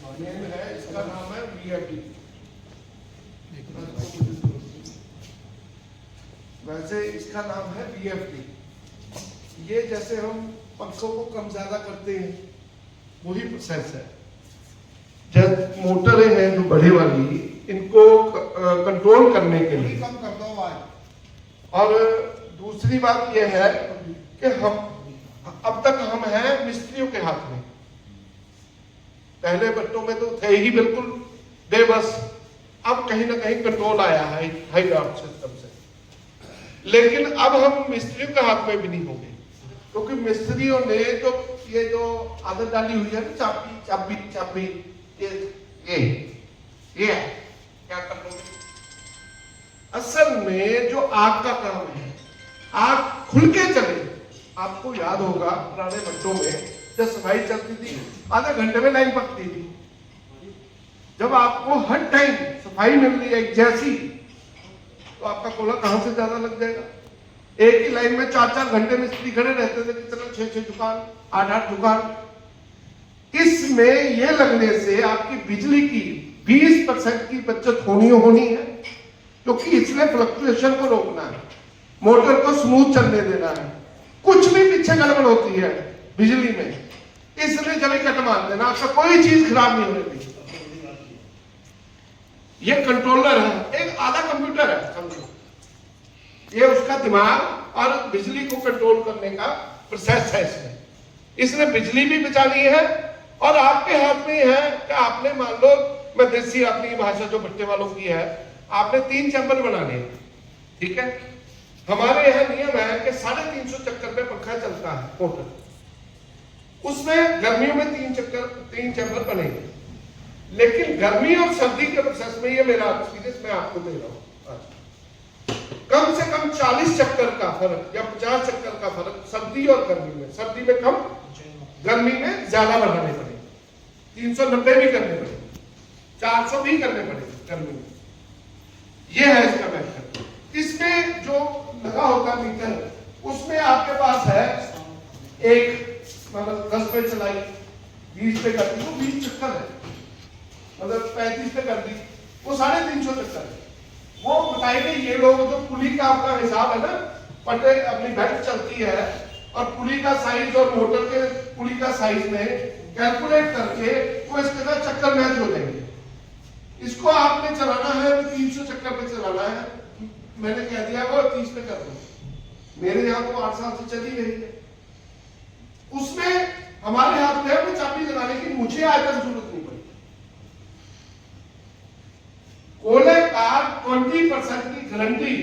Main है, इसका नाम है VFD। वैसे इसका नाम है VFD। ये जैसे हम पंखों को कम ज्यादा करते हैं वही प्रोसेस है। जब मोटरें हैं जो बड़ी वाली, इनको कंट्रोल करने के लिए कम कर दो आवाज। और दूसरी बात यह है कि हम अब तक हम हैं मिस्त्रियों के हाथ में। पहले बट्टों में तो थे ही बिल्कुल बेबस, अब कहीं ना कहीं कंट्रोल आया है हाइड्रोलिक सिस्टम से। लेकिन अब हम मिस्त्रियों के हाथ में भी नहीं होंगे, क्योंकि मिस्त्रियों ने जो ये जो आदत डाली हुई है ना, चाबी चाबी चाबी, ये क्या कर लोगे। असल में जो आग का काम है, आग खुल के चले। आपको याद होगा पुराने बट्टों में जब सफाई चलती थी, आधे घंटे में लाइन पकती थी। जब आपको हर टाइम सफाई मिल रही है एक जैसी, तो आपका कोला कहां से ज्यादा लग जाएगा। एक ही लाइन में 4-4 घंटे मिस्त्री खड़े रहते थे, कितना 6-6 दुकान, 8-8 दुकान। इसमें ये लगने से आपकी बिजली की 20% की बचत होनी है, क्योंकि इसलिए फ्लक्चुएशन को रोकना है, मोटर को स्मूथ चलने देना है। कुछ भी पीछे गड़बड़ होती है बिजली में, इसलिए जल्दी कट मार देना, आपका कोई चीज खराब नहीं होने दी। ये कंट्रोलर है, एक आधा कंप्यूटर है समझो। ये उसका दिमाग और बिजली को कंट्रोल करने का प्रोसेस है इसने बिजली भी बचानी है और आपके हाथ में है कि आपने मान लो, मैं देसी अपनी भाषा जो भट्टे वालों की है, आपने 3 चैम्बर बनाने हैं, ठीक है। हमारे यहाँ नियम है कि 350 चक्कर में पंखा चलता है मोटर, उसमें गर्मियों में 3 चैम्बर बनेंगे। लेकिन गर्मी और सर्दी के प्रोसेस में, ये मेरा एक्सपीरियंस मैं आपको दे रहा हूं, कम से कम 40 चक्कर का फर्क या 50 चक्कर का फर्क सर्दी और गर्मी में। सर्दी में कम, गर्मी में ज्यादा बढ़ाने पड़ेंगे। 390 भी करने पड़ेंगे, 400 भी करने पड़ेंगे गर्मी में। यह है इसका मेथड। इसमें जो लगा होगा मीटर, उसमें आपके पास है एक, मतलब 10 पे चलाई, 20 पे कर दी, वो 20 चक्कर है, मतलब 35 पे कर दी, वो 350 चक्कर है। वो बताएंगे ये लोग जो पुली का आपका हिसाब है ना, पटे अपनी बेल्ट चलती है और पुली का साइज और मोटर के पुली का साइज में कैलकुलेट करके वो इसके साथ चक्कर मैच हो जाएंगे। इसको आपने चलाना है तो 300 चक्कर पे चलाना है, मैंने कह दिया वो 30 पे कर दो। मेरे यहाँ तो 8 साल से चली रही है। उसमें हमारे हाथ में है चाबी लगाने की, मुझे आज तक जरूरत नहीं पड़ी। कोले का 20% की गारंटी,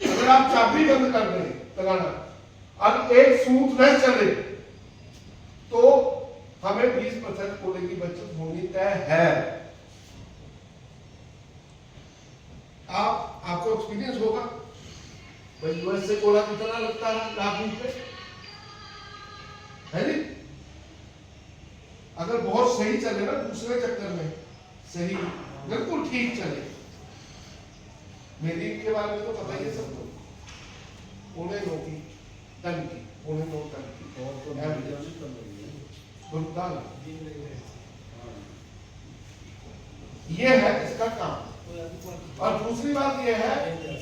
अगर आप चाबी बंद कर दें लगाना और एक स्मूथ न चले, तो हमें 20% कोले की बचत होनी तय है। आपको एक्सपीरियंस होगा भाई, यूएस से कोला कितना लगता है लाख पे, है नहीं। अगर बहुत सही चले ना, दूसरे चक्कर में सही बिल्कुल ठीक चले, मेरी के बारे में तो पता ही है सबको, उन्हें नौकी टन की, उन्हें 9 टन की ये है इसका काम। और दूसरी बात ये है,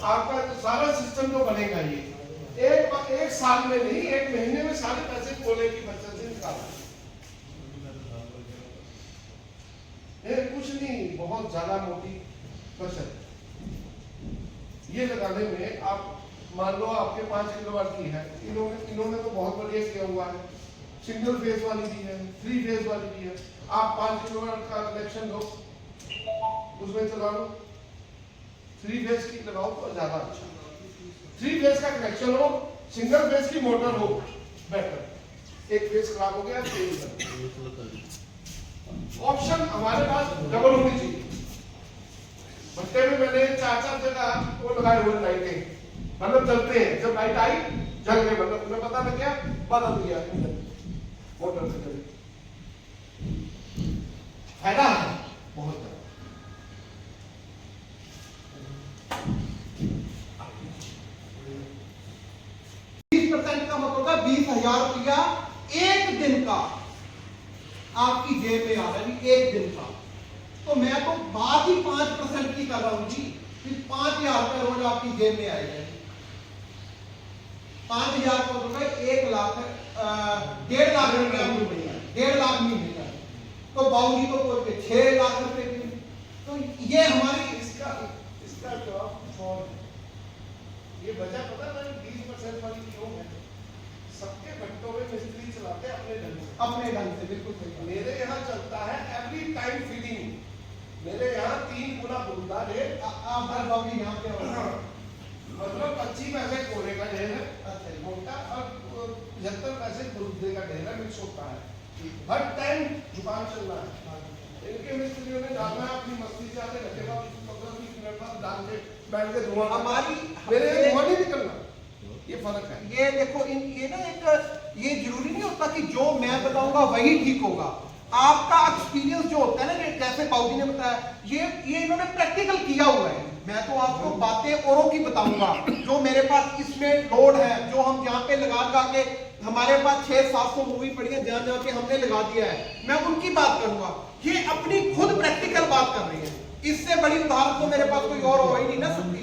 आपका जो सारा सिस्टम जो बनेगा, ये एक साल में नहीं, 1 महीने में सारे पैसे कोले की बचत से निकालना। कुछ नहीं, बहुत ज्यादा मोटी बचत। ये लगाने में आप मान लो आपके 5 किलोवाट की है, इन्होंने तो बहुत बढ़िया किया हुआ है, सिंगल फेज वाली भी है, 3 फेज वाली भी है। आप 5 किलोवाट का कनेक्शन दो, उसमें चला लो, 3 फेज की लगाओ तो ज्यादा अच्छा। 3 फेज का कनेक्शन हो, सिंगल फेज की मोटर हो, बेटर। एक फेज खराब हो गया, ऑप्शन हमारे पास डबल होनी चाहिए। भट्टे में मैंने 4-4 जगह वो लगाए हुए लाइटें, मतलब जलते हैं, जब लाइट आई जल गए, मतलब तुम्हें पता लग गया, बदल दिया मोटर से चले। फायदा है बहुत ज्यादा। 20% का मतलब 20,000 रुपया एक दिन का। आपकी जेब में आ रहा है जी 1 दिन का, तो मैं तो बात ही 5% की कर रहा हूँ जी, कि 5,000 रुपये रोज आपकी जेब में आएगा जी। 5,000 का मतलब 1 लाख 1.5 लाख रुपया महीना, 1.5 लाख महीने का, तो बाबूजी को बोल के 6 लाख रुपए की। तो ये हमारी इसका जवाब और ये वजह पता है 20% वाली क्यों है? सबके भट्टों में मिस्त्री चलाते हैं अपने ढंग से, अपने ढंग से, बिल्कुल सही। मेरे यहाँ चलता है एवरी टाइम फीडिंग, मेरे यहाँ 3 गुना बुलदा है। आप हर बाबू यहाँ पे हो, मतलब 25 पैसे कोरे का ढेर है, अच्छा जी। मोटा, और 75 पैसे बुलदे का ढेर है, मिक्स होता है। हर टाइम जुबान चल रहा है। इनके मिस्त्रियों ने डालना है अपनी मस्ती से, आते रखेगा 15-20 मिनट बाद डाल के बैठ के धुआं, हमारी मेरे धुआं नहीं निकलना, ये फर्क है। ये देखो ये ना एक, ये जरूरी नहीं होता कि जो मैं बताऊंगा वही ठीक होगा। आपका एक्सपीरियंस जो होता है ना, जैसे बाबूजी ने बताया, ये इन्होंने प्रैक्टिकल किया हुआ है। मैं तो आपको बातें औरों की बताऊंगा, जो मेरे पास इसमें लोड है, जो हम यहाँ पे लगा के, हमारे पास 600-700 मूवी पड़ी है, जहाँ जहाँ पे हमने लगा दिया है, मैं उनकी बात करूंगा। ये अपनी खुद प्रैक्टिकल बात कर रही है, इससे बड़ी उदाहरण तो मेरे पास कोई और हो ही नहीं ना सकती।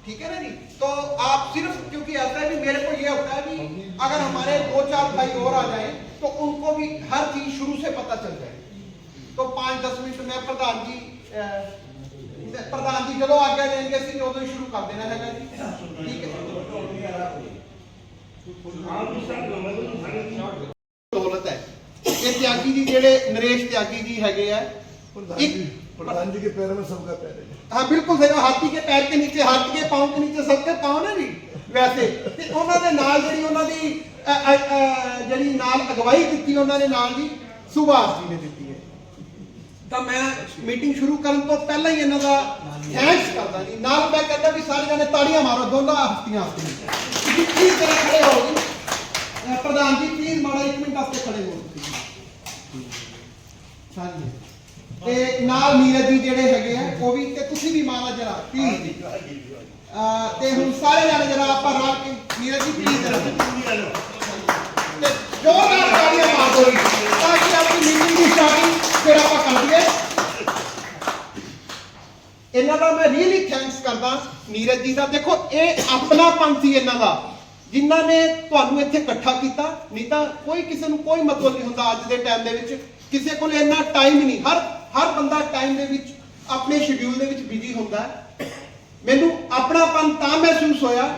ठीक है ना जी? तो आप सिर्फ, क्योंकि ऐसा है भी मेरे को ये होता है भी अगर हमारे 2-4 भाई और आ जाए तो उनको भी हर चीज शुरू से पता चल जाए। तो 5-10 मिनट में प्रधान जी चलो आज्ञा देंगे, ਅਸੀਂ ਉਦੋਂ ਹੀ शुरू कर देना है जी। ठीक है, दौलत है ये त्यागी जी, जेडे नरेश त्यागी जी हैगे आ, प्रधान जी के पैर में सबका पैर है। हाँ बिल्कुल सही, हाथी के पैर के नीचे, हाथी के पांव के नीचे सबके पांव ना जी। वैसे ਤੇ ਉਹਨਾਂ ਦੇ ਨਾਲ ਜਿਹੜੀ ਉਹਨਾਂ ਦੀ ਜਿਹੜੀ ਨਾਲ ਅਗਵਾਈ ਕੀਤੀ ਉਹਨਾਂ ਨੇ ਨਾਲ ਜੀ ਸੁਭਾਸ਼ ਜੀ ਨੇ ਦਿੱਤੀ ਹੈ। ਤਾਂ ਮੈਂ ਮੀਟਿੰਗ ਸ਼ੁਰੂ ਕਰਨ ਤੋਂ ਪਹਿਲਾਂ ਹੀ ਇਹਨਾਂ ਦਾ ਥੈਂਕਸ ਕਰਦਾ ਜੀ। ਨਾਲ ਮੈਂ ਕਹਿੰਦਾ ਵੀ ਸਾਰੇ ਜਣੇ ਤਾੜੀਆਂ ਮਾਰੋ ਦੋਨਾਂ ਹਸਤੀਆਂ ਵਾਸਤੇ। ਤੁਸੀਂ ਪਲੀਜ਼ ਜਰਾ ਖੜੇ ਹੋ ਜੀ, ਪ੍ਰਧਾਨ ਜੀ ਪਲੀਜ਼ ਮਾੜਾ 1 ਮਿੰਟ ਵਾਸਤੇ ਖੜੇ ਹੋ ਤੁਸੀਂ। ਹਾਂਜੀ, ਤੇ ਨਾਲ ਨੀਰਜ ਜੀ ਜਿਹੜੇ ਹੈਗੇ ਆ ਉਹ ਵੀ, ਤੇ ਤੁਸੀਂ ਵੀ ਮਾਰਾ ਜਰਾ ਪਲੀਜ਼। ਤੇ ਹੁਣ ਸਾਰੇ ਜਣੇ ਜਰਾ ਆਪਾਂ ਰਲ ਕੇ, ਨੀਰਜ ਜੀ ਪਲੀਜ਼ ਜਰਾ ਤੇ ਜ਼ੋਰਦਾਰ ਤਾੜੀਆਂ ਮਾਰ ਦਿਓ ਤਾਂ ਕਿ ਆਪਣੀ ਮੀਟਿੰਗ ਦੀ ਸਟਾਰਟਿੰਗ ਫਿਰ ਆਪਾਂ ਕਰ ਦਈਏ। ਇਹਨਾਂ ਦਾ ਮੈਂ ਰੀਅਲੀ ਥੈਂਕਸ ਕਰਦਾ ਨੀਰਜ ਜੀ ਦਾ। ਦੇਖੋ ਇਹ ਆਪਣਾਪਨ ਸੀ ਇਹਨਾਂ ਦਾ, ਜਿਨ੍ਹਾਂ ਨੇ ਤੁਹਾਨੂੰ ਇੱਥੇ ਇਕੱਠਾ ਕੀਤਾ। ਨਹੀਂ ਤਾਂ ਕੋਈ ਕਿਸੇ ਨੂੰ ਕੋਈ ਮਤਲਬ ਨਹੀਂ ਹੁੰਦਾ ਅੱਜ ਦੇ ਟਾਈਮ ਦੇ ਵਿੱਚ, ਕਿਸੇ ਕੋਲ ਇੰਨਾ ਟਾਈਮ ਹੀ ਨਹੀਂ। ਹਰ ਬੰਦਾ ਟਾਈਮ ਦੇ ਵਿੱਚ ਆਪਣੇ ਸ਼ਡਿਊਲ ਦੇ ਵਿੱਚ ਬਿਜ਼ੀ ਹੁੰਦਾ। ਮੈਨੂੰ ਆਪਣਾਪਨ ਤਾਂ ਮਹਿਸੂਸ ਹੋਇਆ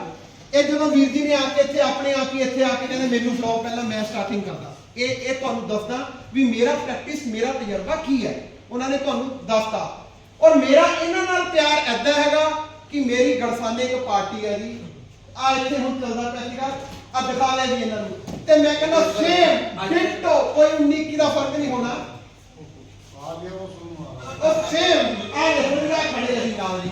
ਇਹ ਜਦੋਂ ਵੀਰ ਜੀ ਨੇ ਆ ਕੇ ਇੱਥੇ ਆਪਣੇ ਆਪ ਹੀ ਇੱਥੇ ਆ ਕੇ ਕਹਿੰਦੇ ਮੈਨੂੰ ਫਲੋ ਪਹਿਲਾਂ ਮੈਂ ਸਟਾਰਟਿੰਗ ਕਰਦਾ। ਇਹ ਤੁਹਾਨੂੰ ਦੱਸਦਾ ਵੀ ਮੇਰਾ ਪ੍ਰੈਕਟਿਸ, ਮੇਰਾ ਤਜਰਬਾ ਕੀ ਹੈ, ਉਹਨਾਂ ਨੇ ਤੁਹਾਨੂੰ ਦੱਸਤਾ। ਔਰ ਮੇਰਾ ਇਹਨਾਂ ਨਾਲ ਪਿਆਰ ਐਦਾਂ ਹੈਗਾ ਕਿ ਮੇਰੀ ਗੜਸਾਨੇ ਇੱਕ ਪਾਰਟੀ ਹੈ ਜੀ, ਆ ਇੱਥੇ ਹੁਣ ਚੱਲਦਾ ਪਿਆ ਸੀਗਾ, ਆ ਦਿਖਾ ਲੈ ਜੀ ਇਹਨਾਂ ਨੂੰ, ਤੇ ਮੈਂ ਕਹਿੰਦਾ ਸੇਮ ਡਿਟੋ, ਕੋਈ 19 ਦਾ ਫਰਕ ਨਹੀਂ ਹੋਣਾ। ਸੇਮ ਆ ਜਿਹੜਾ ਖੜੇ ਅਸੀਂ ਨਾਲ ਜੀ,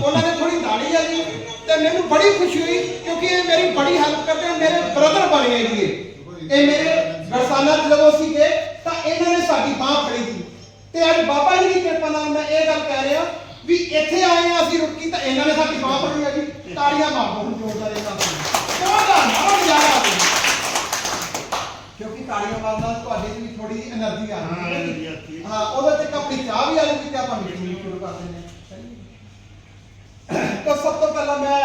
ਉਹਨਾਂ ਨੇ ਥੋੜੀ ਦਾੜੀ ਆ ਜੀ, ਤੇ ਮੈਨੂੰ ਬੜੀ ਖੁਸ਼ੀ ਹੋਈ ਕਿਉਂਕਿ ਇਹ ਮੇਰੀ ਬੜੀ ਹੈਲਪ ਕਰਦੇ ਆ, ਮੇਰੇ ਬ੍ਰਦਰ ਬਣ ਗਏ ਜੀ। ਇਹ ਮੇਰੇ ਗੜਸਾਨਾ ਚ ਜਦੋਂ ਸੀਗੇ ਤਾਂ ਇਹਨਾਂ ਨੇ ਸਾਡੀ ਬਾਹ ਫੜੀ ਸੀ, ਤੇ ਅੱਜ ਬਾਬਾ ਜੀ ਦੀ ਕਿਰਪਾ ਨਾਲ ਮੈਂ ਇਹ ਗੱਲ ਕਹਿ ਰਿਹਾ ਵੀ ਇੱਥੇ ਆਏ ਆ ਅਸੀਂ ਰੁਕੀ ਤਾਂ ਇਹਨਾਂ ਨੇ ਸਾਡੀ ਬਾਹ ਫੜੀ ਹੈ ਜੀ। ਤਾੜੀਆਂ ਮਾਰੋ ਹੁਣ ਜੋਰਦਾਰ ਇਹਨਾਂ ਨੂੰ ਨਜ਼ਾਰਾ ਕਿਉਂਕਿ ਤਾੜੀਆਂ ਮਾਰਨ ਨਾਲ ਤੁਹਾਡੇ ਚ ਵੀ ਥੋੜੀ ਜਿਹੀ એનર્ਜੀ ਆ ਜਾਂਦੀ ਹੈ। ਹਾਂ, ਉਹਦੇ ਚ ਆਪਣੀ ਚਾਹ ਵੀ ਆ ਜਾਂਦੀ ਤੇ ਆਪਾਂ ਮੀਟਿੰਗ ਸ਼ੁਰੂ ਕਰ ਦਿੰਦੇ ਹਾਂ। ਤਾਂ ਸਭ ਤੋਂ ਪਹਿਲਾਂ ਮੈਂ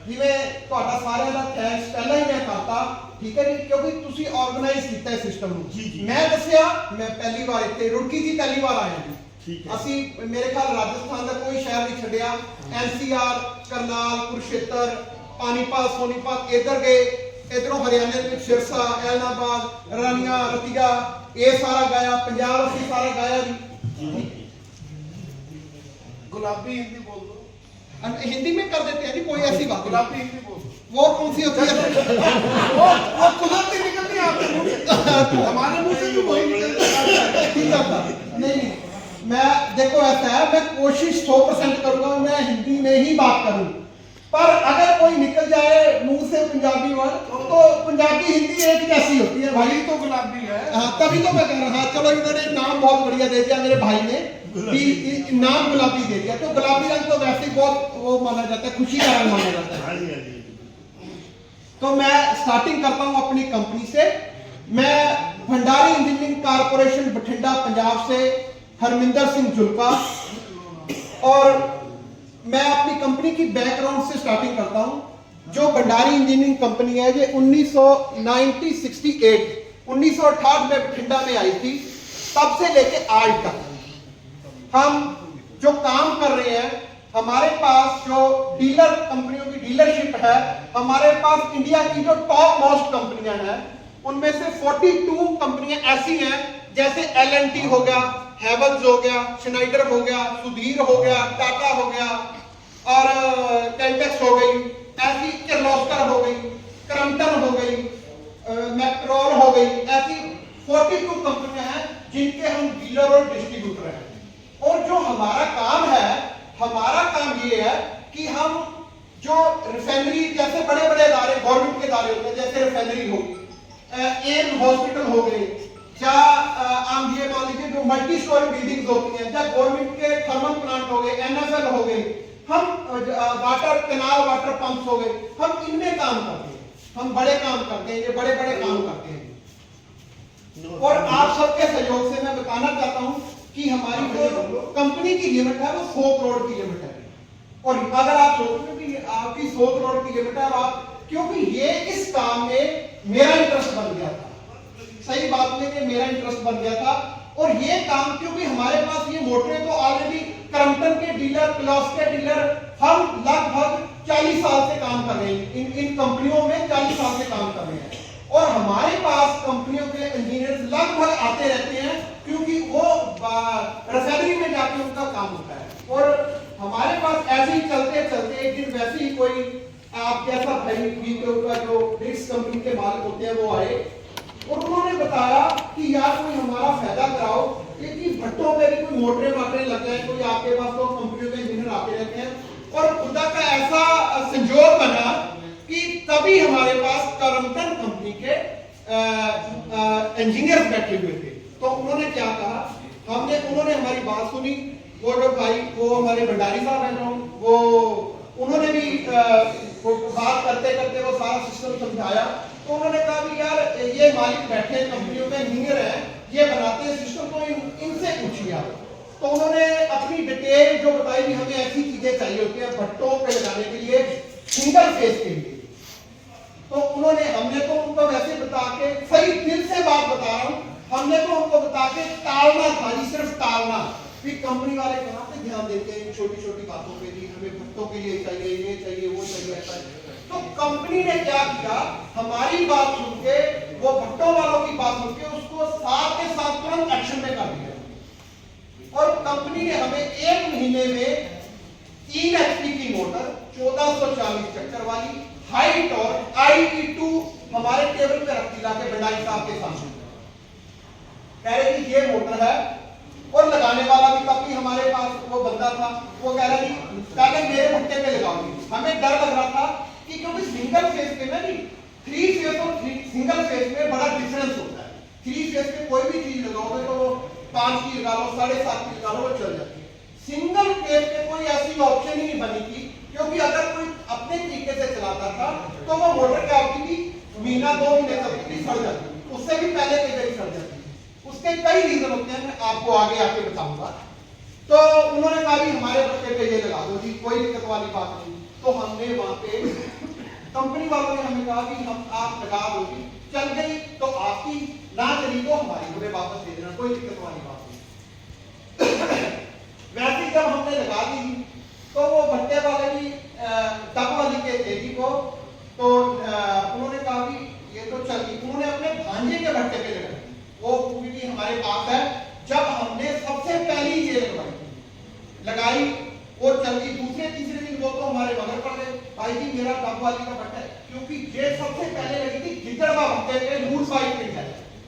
ਜਿਵੇਂ ਤੁਹਾਡਾ ਸਾਰਿਆਂ ਦਾ ਥੈਂਕਸ ਪਹਿਲਾਂ ਹੀ ਮੈਂ ਕਰਤਾ, ਠੀਕ ਹੈ ਜੀ, ਕਿਉਂਕਿ ਤੁਸੀਂ ਆਰਗੇਨਾਈਜ਼ ਕੀਤਾ ਇਸ ਸਿਸਟਮ ਨੂੰ। ਮੈਂ ਦੱਸਿਆ ਮੈਂ ਪਹਿਲੀ ਵਾਰ ਇੱਥੇ ਰੁੜਕੀ ਜੀ ਪਹਿਲੀ ਵਾਰ ਆਇਆ ਜੀ। ਅਸੀਂ ਮੇਰੇ ਖਿਆਲ ਰਾਜਸਥਾਨ ਦਾ ਕੋਈ ਸ਼ਹਿਰ ਨਹੀਂ ਛੱਡਿਆ, NCR, ਕਰਨਾਲ, ਕੁਰਸ਼ੇਤਰ, ਪਾਨੀਪਤ, ਸੋਨੀਪਤ ਇੱਧਰ ਗਏ, इधरों हरियाणा में सिरसा, एलनाबाद, रानिया, रतिया ये सारा गाया, पंजाब ਅਸੀਂ सारा गाया जी। गुलाबी हिंदी बोल दो, हिंदी में कर देते हैं जी, कोई ऐसी बात। गुलाबी हिंदी बोल दो, वो कौन सी होती है? वो कुदरती निकलती है आपके मुंह से, हमारे मुंह से भी वही निकलती है। नहीं, मैं देखो ऐसा है, मैं कोशिश 100% करूंगा मैं हिंदी में ही बात करूं, पर अगर कोई निकल जाए मुंह से पंजाबी वर्ड तो पंजाबी हिंदी एक जैसी होती है भाई। तो गुलाबी है। हाँ, तभी तो मैं कह रहा हाँ, चलो इन्होंने नाम बहुत बढ़िया दे दिया मेरे भाई ने कि नाम गुलाबी दे दिया। तो गुलाबी रंग तो वैसे ही बहुत वो माना जाता है, खुशी का रंग माना जाता है। तो मैं स्टार्टिंग करता हूँ अपनी कंपनी से। मैं भंडारी इंजीनियरिंग कारपोरेशन बठिंडा पंजाब से हरमिंदर सिंह जुल्का, और मैं अपनी कंपनी की बैकग्राउंड से स्टार्टिंग करता हूं। जो भंडारी इंजीनियरिंग कंपनी है ये 1968 में बठिंडा में आई थी। तब से लेके आज तक हम जो काम कर रहे हैं, हमारे पास जो डीलर कंपनियों की डीलरशिप है, हमारे पास इंडिया की जो टॉप मोस्ट कंपनियां हैं उनमें से 42 कंपनियां ऐसी हैं, जैसे L&T हो गया, हैवल्स हो गया, श्नाइडर हो गया, सुधीर हो गया, टाटा हो गया और कैलटेक्स हो गई, ऐसी किर्लोस्कर हो गई, क्रम्पटन हो गई, मैक्रोल हो गई। ऐसी 42 कंपनियां हैं जिनके हम डीलर और डिस्ट्रीब्यूटर हैं। और जो हमारा काम है, हमारा काम ये है कि हम जो रिफाइनरी, जैसे बड़े बड़े इदारे गवर्नमेंट के इदारे होते हैं, जैसे रिफाइनरी हो, एम्स हॉस्पिटल हो गए, या आप ये मान लीजिए जो मल्टी स्टोरी बिल्डिंग्स होती हैं, या गवर्नमेंट के थर्मल प्लांट हो गए, NFL हो गए, हम वाटर कैनाल वाटर पंप्स हो गए, हम इनमें काम करते हैं। हम बड़े काम करते हैं, ये बड़े बड़े काम करते हैं। और आप सबके सहयोग से मैं बताना चाहता हूं कि हमारी जो कंपनी की लिमिट है वो 100 करोड़ की लिमिट है। और अगर आप सोचते हो कि आपकी 100 करोड़ की लिमिट है, और आप, क्योंकि ये इस काम में मेरा इंटरेस्ट बन गया था, सही बात में कि मेरा इंटरेस्ट बन गया था। और ये काम, क्योंकि हमारे पास ये मोटरें तो ऑलरेडी क्रम्पटन के डीलर, क्लॉस के डीलर, हम लगभग 40 साल से काम कर रहे हैं, इन कंपनियों में 40 साल से काम कर रहे हैं। और हमारे पास कंपनियों के इंजीनियर्स लगभग आते रहते हैं, क्योंकि वो रिफाइनरी में जाके उनका काम होता है। और हमारे पास ऐसे ही चलते चलते एक दिन वैसे ही कोई आप जैसा भाई का जो ड्रिक्स कंपनी के मालिक होते हैं वो आए, और उन्होंने बताया कि यार कोई हमारा फायदा कराओ, क्योंकि भट्टों पे भी कोई मोटरें वाटरें लग जाए, कोई आपके पास तो कंपनियों के इंजीनियर आते रहते हैं। और खुदा का ऐसा संजोग बना कि तभी हमारे पास क्रम्पटन कंपनी के इंजीनियर बैठे हुए थे। तो उन्होंने क्या कहा, उन्होंने हमारी बात सुनी। वो जो भाई, वो हमारे भंडारी साहब हैं, वो उन्होंने भी बात करते करते वो सारा सिस्टम समझाया। तो उन्होंने कहा कि यार ये मालिक बैठे कंपनियों में इंजीनियर हैं, ये बनाते हैं सिस्टम, तो इनसे पूछिए आप। तो उन्होंने अपनी डिटेल जो बताई कि हमें ऐसी चीजें चाहिए होती है भट्टों पे लगाने के लिए, सिंगल फेज के लिए। तो हमने तो उनको वैसे बता के, सही दिल से बात बता रहा हूं, हमने तो उनको बता के टालना था, सिर्फ टालना। फिर कंपनी वाले कहां पे ध्यान देते हैं छोटी छोटी बातों पे, भी हमें भट्टों के लिए चाहिए, ये चाहिए, वो चाहिए। तो कंपनी ने क्या किया, हमारी बात सुन के, वो भट्टों वालों की बात सुन के, उसको साथ के साथ तुरंत एक्शन में कर दिया। और कंपनी ने हमें 1 महीने में 3 HP की मोटर 1440 चक्कर वाली हाई टॉर्क IE2 हमारे टेबल पे रखी लाके भंडारी साहब के सामने, कह रहे कि ये मोटर है। और लगाने वाला भी कभी हमारे पास वो बंदा था, वो कह रहा कि पहले मेरे भट्टे पे लगाओगे। हमें डर लग रहा था कि क्योंकि सिंगल फेज पे ना जी, 3 फेज और सिंगल फेज में बड़ा डिफरेंस होता है। 3 फेज पे कोई भी चीज लगाओगे तो 5 की लगा लो, 7.5 की लगा लो, वो चल जाती है। सिंगल फेज पे कोई ऐसी ऑप्शन ही नहीं बनी थी, क्योंकि अगर कोई अपने तरीके से चलाता था तो वो मोटर क्या होती थी, महीना 2 महीने तक सड़ जाती थी, उससे भी पहले कई बार सड़ जाती थी। उसके कई रीजन होते हैं, मैं आपको आगे आके बताऊंगा। तो उन्होंने कहा भी हमारे बच्चे पे ये लगा दो जी, कोई दिक्कत वाली बात नहीं। तो हमने वहां पे, कंपनी वालों ने हमें कहा कि हम आप लगा दो जी, चल गई तो आपकी, ना चली तो हमारी, हमें वापस दे देना, कोई दिक्कत वाली बात नहीं। वैसे जब हमने लगा दी तो वो भट्टे वाले भी टप वाली के थे जी को, तो उन्होंने कहा कि ये तो चली, उन्होंने अपने भांजे के भट्टे पे लगाई। वो भी हमारे पास है, जब हमने सबसे पहली ये लगाई वो चल गई। दूसरे तीसरे दिन वो तो हमारे मगर पड़ गए, भाई जी मेरा टप वाली का भट्टा है, क्योंकि ये सबसे पहले लगी थी गिद्दड़वा भट्टे पे। लूल भाई पिंड है,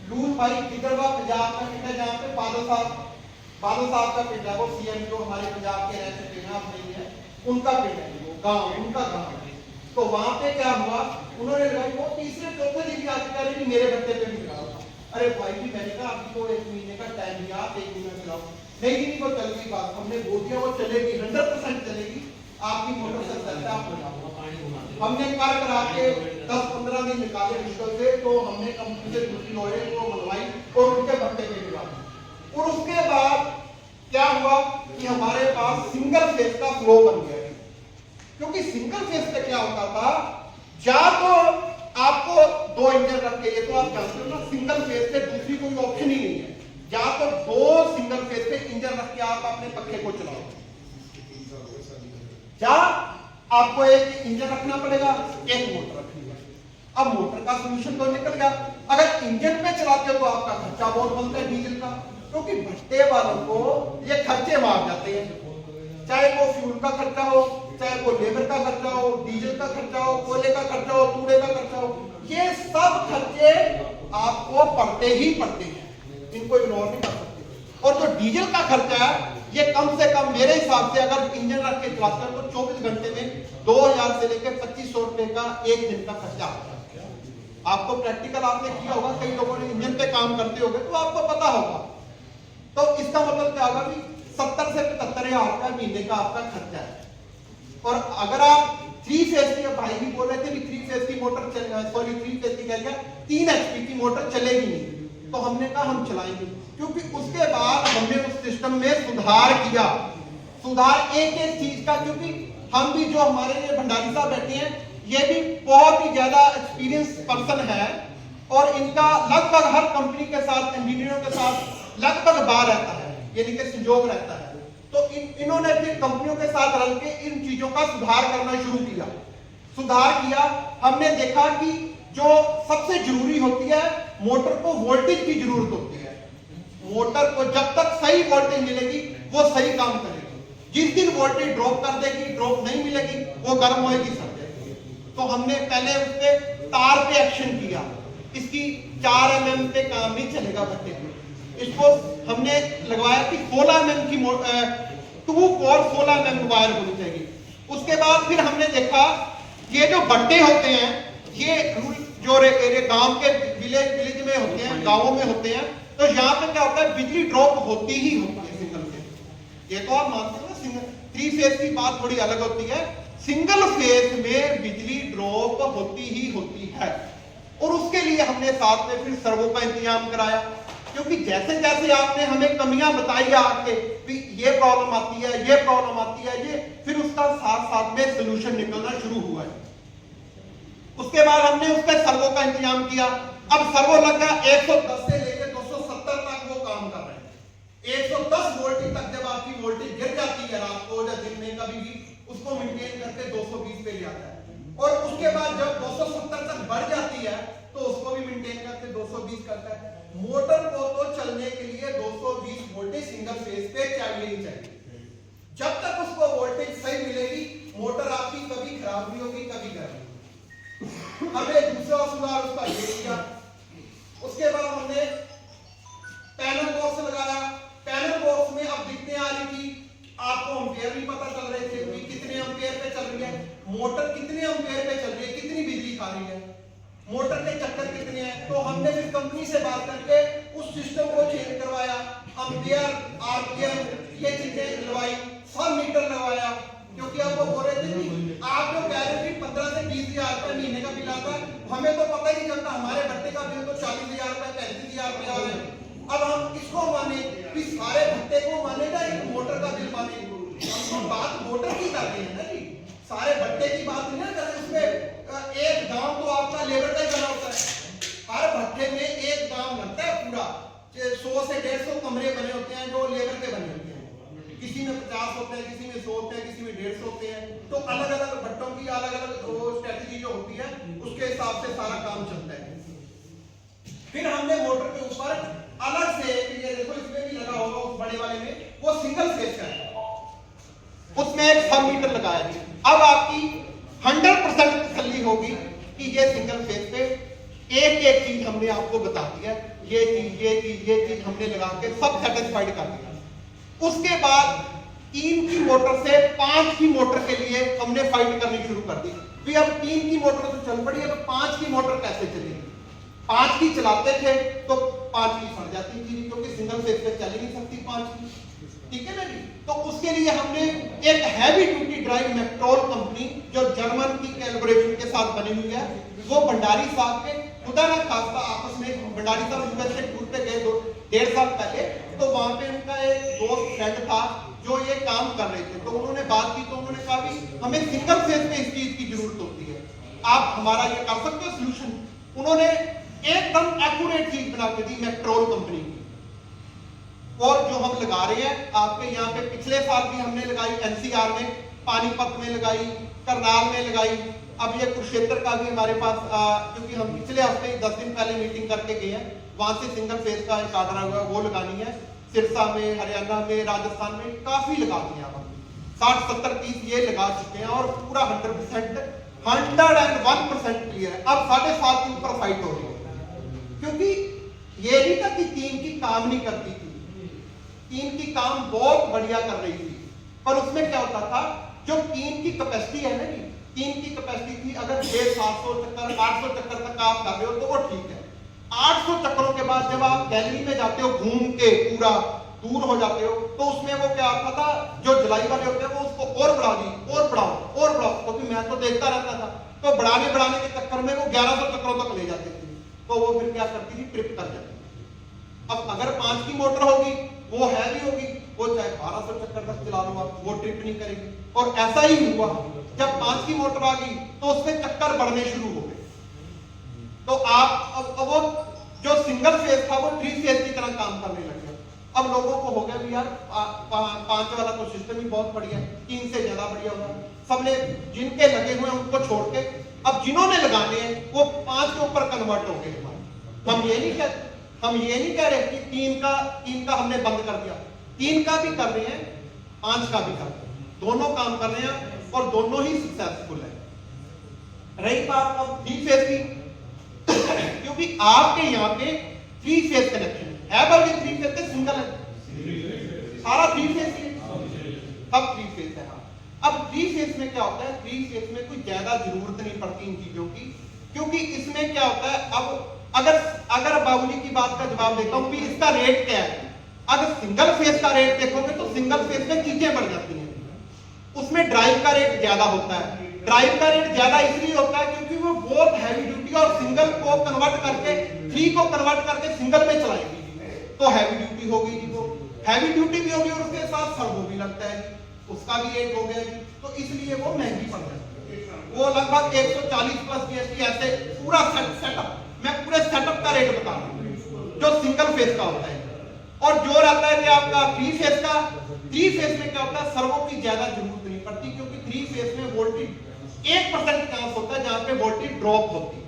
लूल भाई गिद्दड़वा पंजाब का पिंड है, जहाँ पे बादल साहब का पिंड है, वो CM जो हमारे पंजाब के रह चुके हैं, आप नहीं है, उनका पिंड है, वो गांव, उनका गांव है। तो वहां पे क्या हुआ, उन्होंने लगाई, वो तीसरे चौथे दिन आके कह रहे मेरे भट्टे पे भी लगाओ। अरे भाई जी मैंने कहा अभी तो 1 महीने का टाइम दिया, आप 1 महीना चलाओ। नहीं जी वो चल गई बात, हमने बोल दिया वो चलेगी, 100% चलेगी, आपकी मोटर चल सकता है, आप लगाओ। हमने कर करा के 10-15 दिन निकाले मुश्किल से, तो हमने कंपनी से दूसरी लोहे को मंगवाई और उनके भट्टे पे निकाले। और उसके बाद क्या हुआ कि हमारे पास सिंगल फेस का फ्लो बन गया। क्योंकि सिंगल फेस पे क्या होता था, या तो आपको 2 इंजन रख के, ये तो आप जानते हो ना, सिंगल फेस पे दूसरी कोई ऑप्शन ही नहीं है, या तो 2 सिंगल फेस पे इंजन रख के आप अपने पक्के को चलाओ, या आपको एक इंजन रखना पड़ेगा, एक मोटर रखनी है। अब मोटर का सोल्यूशन तो निकल गया। अगर इंजन पे चलाते हो तो आपका खर्चा बहुत बनता है डीजल का, क्योंकि भट्टे वालों को ये खर्चे मार जाते हैं, चाहे वो फ्यूल का खर्चा हो, चाहे वो लेबर का खर्चा हो, डीजल का खर्चा हो, कोयले का खर्चा हो, कूड़े का खर्चा हो, ये सब खर्चे आपको पड़ते ही पड़ते हैं, इनको इग्नोर नहीं कर सकते। और जो डीजल का खर्चा है, ये कम से कम मेरे हिसाब से अगर इंजन रख के चलाते हैं तो 24 घंटे में 2000 से लेकर 2500 रुपए का एक दिन का खर्चा आता है। आपको प्रैक्टिकल आपने किया होगा, कई लोगों ने इंजन पे काम करते होंगे तो आपको पता होगा। तो इसका मतलब क्या होगा कि 70 से 75 हजार रुपया महीने का आपका खर्चा है। और अगर आप 3 फेज की, भाई भी बोल रहे थे कि 3 फेज की मोटर 3 फेज की कह दिया, 3 HP की मोटर चलेगी नहीं, तो हमने कहा हम चलाएंगे। क्योंकि उसके बाद हमने उस सिस्टम में सुधार किया, सुधार एक एक चीज का, क्योंकि हम भी जो हमारे ये भंडारी साहब बैठे हैं, ये भी बहुत ही ज्यादा एक्सपीरियंस पर्सन है, और इनका लगभग हर कंपनी के साथ, इंजीनियरों के साथ लगभग बार रहता है, यानी कि संजोग रहता है। तो इन्होंने फिर कंपनियों के साथ रल के इन चीजों का सुधार करना शुरू किया। सुधार किया, हमने देखा कि जो सबसे जरूरी होती है, मोटर को वोल्टेज की जरूरत होती है। मोटर को जब तक सही वोल्टेज मिलेगी वो सही काम करेगी। जिस दिन वोल्टेज ड्रॉप कर देगी, ड्रॉप नहीं मिलेगी, वो गर्म होएगी, सड़ जाएगी। तो हमने पहले उसके तार पे एक्शन किया, इसकी 4 mm पे काम नहीं चलेगा भट्टे पे। इसको हमने लगवाया कि 16 mm की 2 कोर 16 mm वायर होनी चाहिए। उसके बाद फिर हमने देखा ये जो भट्टे होते हैं, ये जो गांव के विलेज में होते हैं, गांवों में होते हैं, तो यहाँ पे क्या होता है, बिजली ड्रॉप होती ही होती है सिंगल फेज। ये तो आप मानते हो ना, 3 फेज की बात थोड़ी अलग होती है, सिंगल फेज में बिजली ड्रॉप होती ही होती है। और उसके लिए हमने साथ में फिर सर्वो का इंतजाम कराया, क्योंकि जैसे जैसे आपने हमें कमियां बताई आके, ये प्रॉब्लम आती है, ये प्रॉब्लम आती है, ये फिर उसका साथ साथ में सोल्यूशन निकलना शुरू हुआ है। उसके बाद हमने उसके सर्वो का इंतजाम किया। अब सर्वो लगा 110 से लेकर 270 तक वो काम कर रहे हैं। 110 वोल्टेज तक जब आपकी वोल्टेज गिर जाती है रात को या दिन में कभी भी, उसको मेंटेन करके 220 पे ले आता है। और उसके बाद जब 270 तक बढ़ जाती है तो उसको भी मेंटेन करके 220 करता है। मोटर को तो चलने के लिए 220 वोल्टेज सिंगल फेज पे चाहिए ही चाहिए। जब तक उसको वोल्टेज सही मिलेगी, मोटर आपकी कभी खराब नहीं होगी, कभी गर्म। हमने दूसरा सुधार उसका ये किया। उसके बाद हमने पैनल बॉक्स लगाया। पैनल बॉक्स में अब दिखने आ रही थी, आपको एम्पेयर भी पता चल रहे थे कि कितने एम्पेयर पे चल रही है मोटर, कितने एम्पेयर पे चल रही है, कितनी बिजली खा रही है, मोटर के चक्कर कितने हैं। तो हमने फिर कंपनी से बात करके उस सिस्टम को चेंज करवाया, एम्पेयर, आरपीएम, ये चीजें लगवाई, सब मीटर लगवाया। क्योंकि अब वो बोल रहे थे कि आप जो कह रहे थे 15 से 20 हजार रुपए महीने का बिल आता है, हमें तो पता ही नहीं चलता, हमारे भट्टे का बिल तो 40 हजार रुपए 35 हजार रुपए आ रहे हैं। अब हम किसको माने कि सारे भट्टे को मानेगा, एक मोटर का बिल माने? हम बात मोटर की करते हैं ना जी, सारे भट्टे की बात नहीं ना। उसमें एक दाम तो आपका लेबर का ही बना होता है, हर भट्टे में एक दाम लगता है पूरा। 100 से 150 कमरे बने होते हैं जो लेबर के बने होते हैं, किसी में 50 होते हैं, किसी में 100 होते हैं, किसी में 150 होते हैं। तो अलग अलग भट्टों की अलग अलग स्ट्रेटजी जो होती है, उसके हिसाब से सारा काम चलता है। फिर हमने मोटर के ऊपर अलग से, ये देखो इसमें भी लगा होगा उस बड़े वाले में, वो सिंगल फेज का है, उसमें एक सब मीटर लगाया है। अब आपकी 100% तसल्ली होगी कि ये सिंगल फेज पे एक एक चीज हमने आपको बता दी है, ये चीज हमने लगा के सब सेटिस्फाइड कर दिया। उसके बाद 3 की मोटर से 5 की मोटर के लिए हमने फाइट करनी शुरू कर दी। फिर अब 3 की मोटर तो चल पड़ी, अब 5 की मोटर कैसे चलेगी? 5 की चलाते थे तो 5 की फट जाती थी, क्योंकि सिंगल फेज पे चल ही नहीं सकती 5 की। ठीक है ना जी। तो उसके लिए हमने एक हैवी ड्यूटी ड्राइव मेट्रोल कंपनी जो जर्मन की कोलैबोरेशन के साथ बनी हुई है, वो भंडारी साहब के खुदा ना खास्ता आपस में भंडारी साहब यूएस से टूर पे गए 1.5 साल पहले, तो वहां पे उनका एक दोस्त फ्रेंड था जो ये काम कर रहे थे, तो उन्होंने बात की, तो उन्होंने कहा भी हमें सिंगल फेज में इस चीज की जरूरत होती है, आप हमारा ये कर सकते हो सोल्यूशन। उन्होंने एकदम एक्यूरेट चीज बना के दी मेट्रोल कंपनी की, और जो हम लगा रहे हैं आपके यहाँ पे पिछले साल भी हमने लगाई एनसीआर में, पानीपत में लगाई, करनाल में लगाई, अब ये कुरुक्षेत्र का भी हमारे पास क्योंकि हम पिछले हफ्ते 10 दिन पहले मीटिंग करके गए हैं, वहां से सिंगल फेज का एक आर्डर हुआ वो लगानी है। सिरसा में, हरियाणा में, राजस्थान में काफी लगा दिए हम 60, 70, 30 ये लगा चुके हैं और पूरा 100% 101% क्लियर है। अब 7.5 के ऊपर फाइट हो रही है, क्योंकि ये नहीं था कि टीम की काम नहीं करती थी, टीम की काम बहुत बढ़िया कर रही थी, पर उसमें क्या होता था, जो टीम की कैपेसिटी है ना, टीम की कैपेसिटी थी अगर 600-700 चक्कर 800 चक्कर तक आप कर रहे हो तो वो ठीक है। 800 चक्करों के बाद जब आप गैलरी में जाते हो घूम के पूरा दूर हो जाते हो, तो उसमें वो क्या आता था, जो जलाई वाले होते हैं वो उसको और बढ़ा दी, और बढ़ाओ, क्योंकि मैं तो देखता रहता था, तो बढ़ाने के चक्कर में वो 1100 चक्करों तक ले जाते थे, तो वो फिर क्या करती थी, ट्रिप कर जाती। अब अगर 5 की मोटर होगी, वो हैवी होगी, वो चाहे 1200 चक्कर तक चला लो आप, वो ट्रिप नहीं करेगी। और ऐसा ही हुआ, जब 5 की मोटर आ गई तो उसमें चक्कर बढ़ने शुरू हो गए, तो आप अब वो जो सिंगल फेज था वो 3 फेज की तरह काम करने लग गया। अब लोगों को हो गया भी यार 5 वाला तो सिस्टम ही बहुत बढ़िया है, 3 से ज्यादा बढ़िया होगा। सबने जिनके लगे हुए हैं उनको छोड़ के अब जिन्होंने लगाने हैं वो 5 के ऊपर कन्वर्ट हो गए। हम ये नहीं कह रहे कि 3 का हमने बंद कर दिया, 3 का भी कर रहे हैं, 5 का भी कर रहे हैं, दोनों काम कर रहे हैं और दोनों ही सक्सेसफुल है। रही बात अब 3 फेज की, क्योंकि आपके यहाँ पे 3 फेज कनेक्शन है, बल्कि 3 फेज से सिंगल है, सारा 3 फेज ही सब 3 फेज है। अब 3 फेज में क्या होता है, 3 फेज में कोई ज्यादा जरूरत नहीं पड़ती इन चीजों की, क्योंकि इसमें क्या होता है, अब अगर बाबूजी की बात का जवाब देता हूं कि इसका रेट क्या है, अगर सिंगल फेज का रेट देखोगे तो सिंगल फेज में चीजें बढ़ जाती हैं, उसमें ड्राइव का रेट ज्यादा होता है। ड्राइव का रेट ज्यादा इसलिए होता है क्योंकि वो बहुत हैवी ड्यूटी और सिंगल को कन्वर्ट करके 3 को कन्वर्ट करके सिंगल में चलाएगी, तो हैवी ड्यूटी होगी जी, वो हैवी ड्यूटी भी होगी और उसके साथ सर्वो भी लगता है, उसका भी रेट हो गया जी, तो इसलिए वो महंगी पड़ जाती है। वो लगभग 140 प्लस जीएसटी ऐसे पूरा सेटअप, मैं पूरे सेटअप का रेट बता रहा हूं जो सिंगल फेज का होता है। और जो रहता है कि आपका 3 फेज का, 3 फेज में क्या होता है, सर्वो की ज्यादा जरूरत नहीं पड़ती, क्योंकि 3 फेज में वोल्टेज 1% चांस होता है जहां पे वोल्टेज ड्रॉप होती है।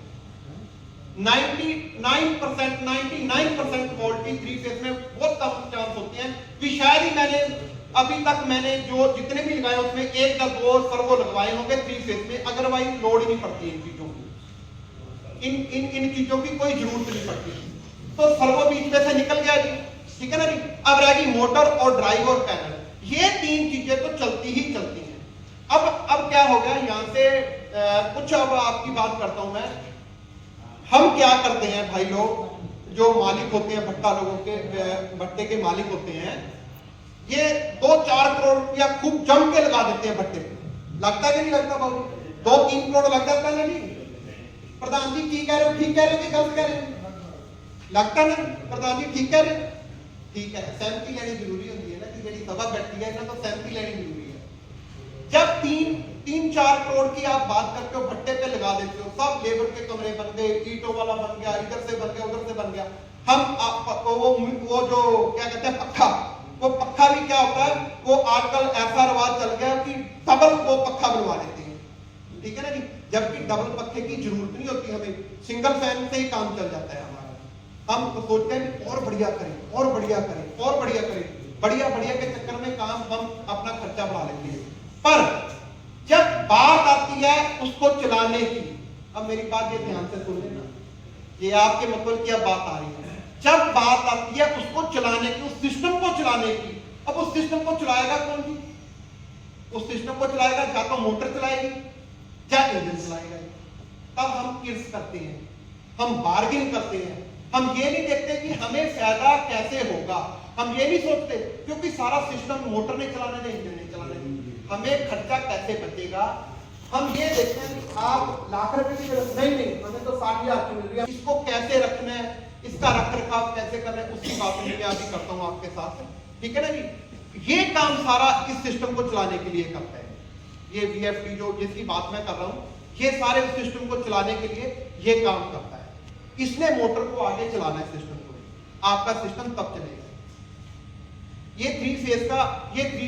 99% वोल्टेज 3 फेज में बहुत कम चांस होते हैं कि शायद ही अभी तक मैंने जो जितने भी लगाए उसमें 1 या 2 सर्वो लगवाए होंगे 3 फेज में, अदरवाइज लोड ही नहीं पड़ती इन चीजों की, इन चीजों की कोई जरूरत नहीं पड़ती। तो सर्वो बीच में से निकल गया जी, ठीक है ना जी। अब रहेगी मोटर और ड्राइव और पैनल, ये 3 चीजें तो चलती ही चलती हैं। अब क्या हो गया यहां से कुछ अब आपकी बात करता हूं मैं। हम क्या करते हैं भाई लोग, जो मालिक होते हैं भट्टा लोगों के, भट्टे के मालिक होते हैं, ये 2-4 करोड़ रुपया खूब जम के लगा देते हैं भट्टे पे। लगता कि नहीं लगता बाबू? 2-3 करोड़ लग जाता है नहीं? प्रधान जी ठीक कह रहे हो, ठीक कह रहे हो कि गलत कह रहे हो? लगता ना प्रधान जी ठीक कह रहे हो? ठीक है, सहमति लेनी जरूरी होती है ना, कि ਜਿਹੜੀ सभा बैठी है ना, तो सहमति लेनी जरूरी है। जब 3-4 करोड़ की आप बात करते हो, भट्टे पे लगा देते हो, सब लेबर के कमरे बन गए, ईंटों वाला बन गया, इधर से बन गया, उधर से बन गया। वो जो क्या कहते हैं पक्का, वो पक्का भी क्या होता है, वो आजकल ऐसा रिवाज चल गया कि डबल वो पक्का बनवा लेते हैं, ठीक है ना जी। जबकि डबल पक्के की जरूरत नहीं होती, हमें सिंगल फैन से ही काम चल जाता है हमारा। हम तो सोचते हैं और बढ़िया करें, और बढ़िया करें, और बढ़िया करें, बढ़िया के चक्कर में काम हम अपना खर्चा बढ़ा लेते हैं। पर जब बात आती है उसको चलाने की, अब मेरी बात ये ध्यान से सुन लेना, ये आपके मतलब की अब बात आ रही है। जब बात आती है उसको चलाने की, उस सिस्टम को चलाने की, अब उस सिस्टम को चलाएगा कौन जी? उस सिस्टम को चलाएगा या तो मोटर चलाएगी या इंजन चलाएगा। तब हम किड्स करते हैं, हम बार्गेन करते हैं, हम ये नहीं देखते कि हमें फायदा कैसे होगा, हम ये नहीं सोचते, क्योंकि सारा सिस्टम मोटर नहीं चलाने दे, इंजन नहीं चलाने दे, हमें खर्चा कैसे बचेगा। हम ये देखते हैं कि आप लाख रुपए की नहीं, हमें तो 60,000 की मिल रही है, इसको कैसे रखना है, इसका रख रखाव कैसे करना है, उसकी बात मैं अभी करता हूँ आपके साथ, ठीक है ना जी। ये काम सारा इस सिस्टम को चलाने के लिए करता है, ये VFD जो जिसकी बात मैं कर रहा हूँ, ये सारे उस सिस्टम को चलाने के लिए ये काम करता है। इसने मोटर को आगे चलाना है सिस्टम को, आपका सिस्टम तब चलेगा। ये थ्री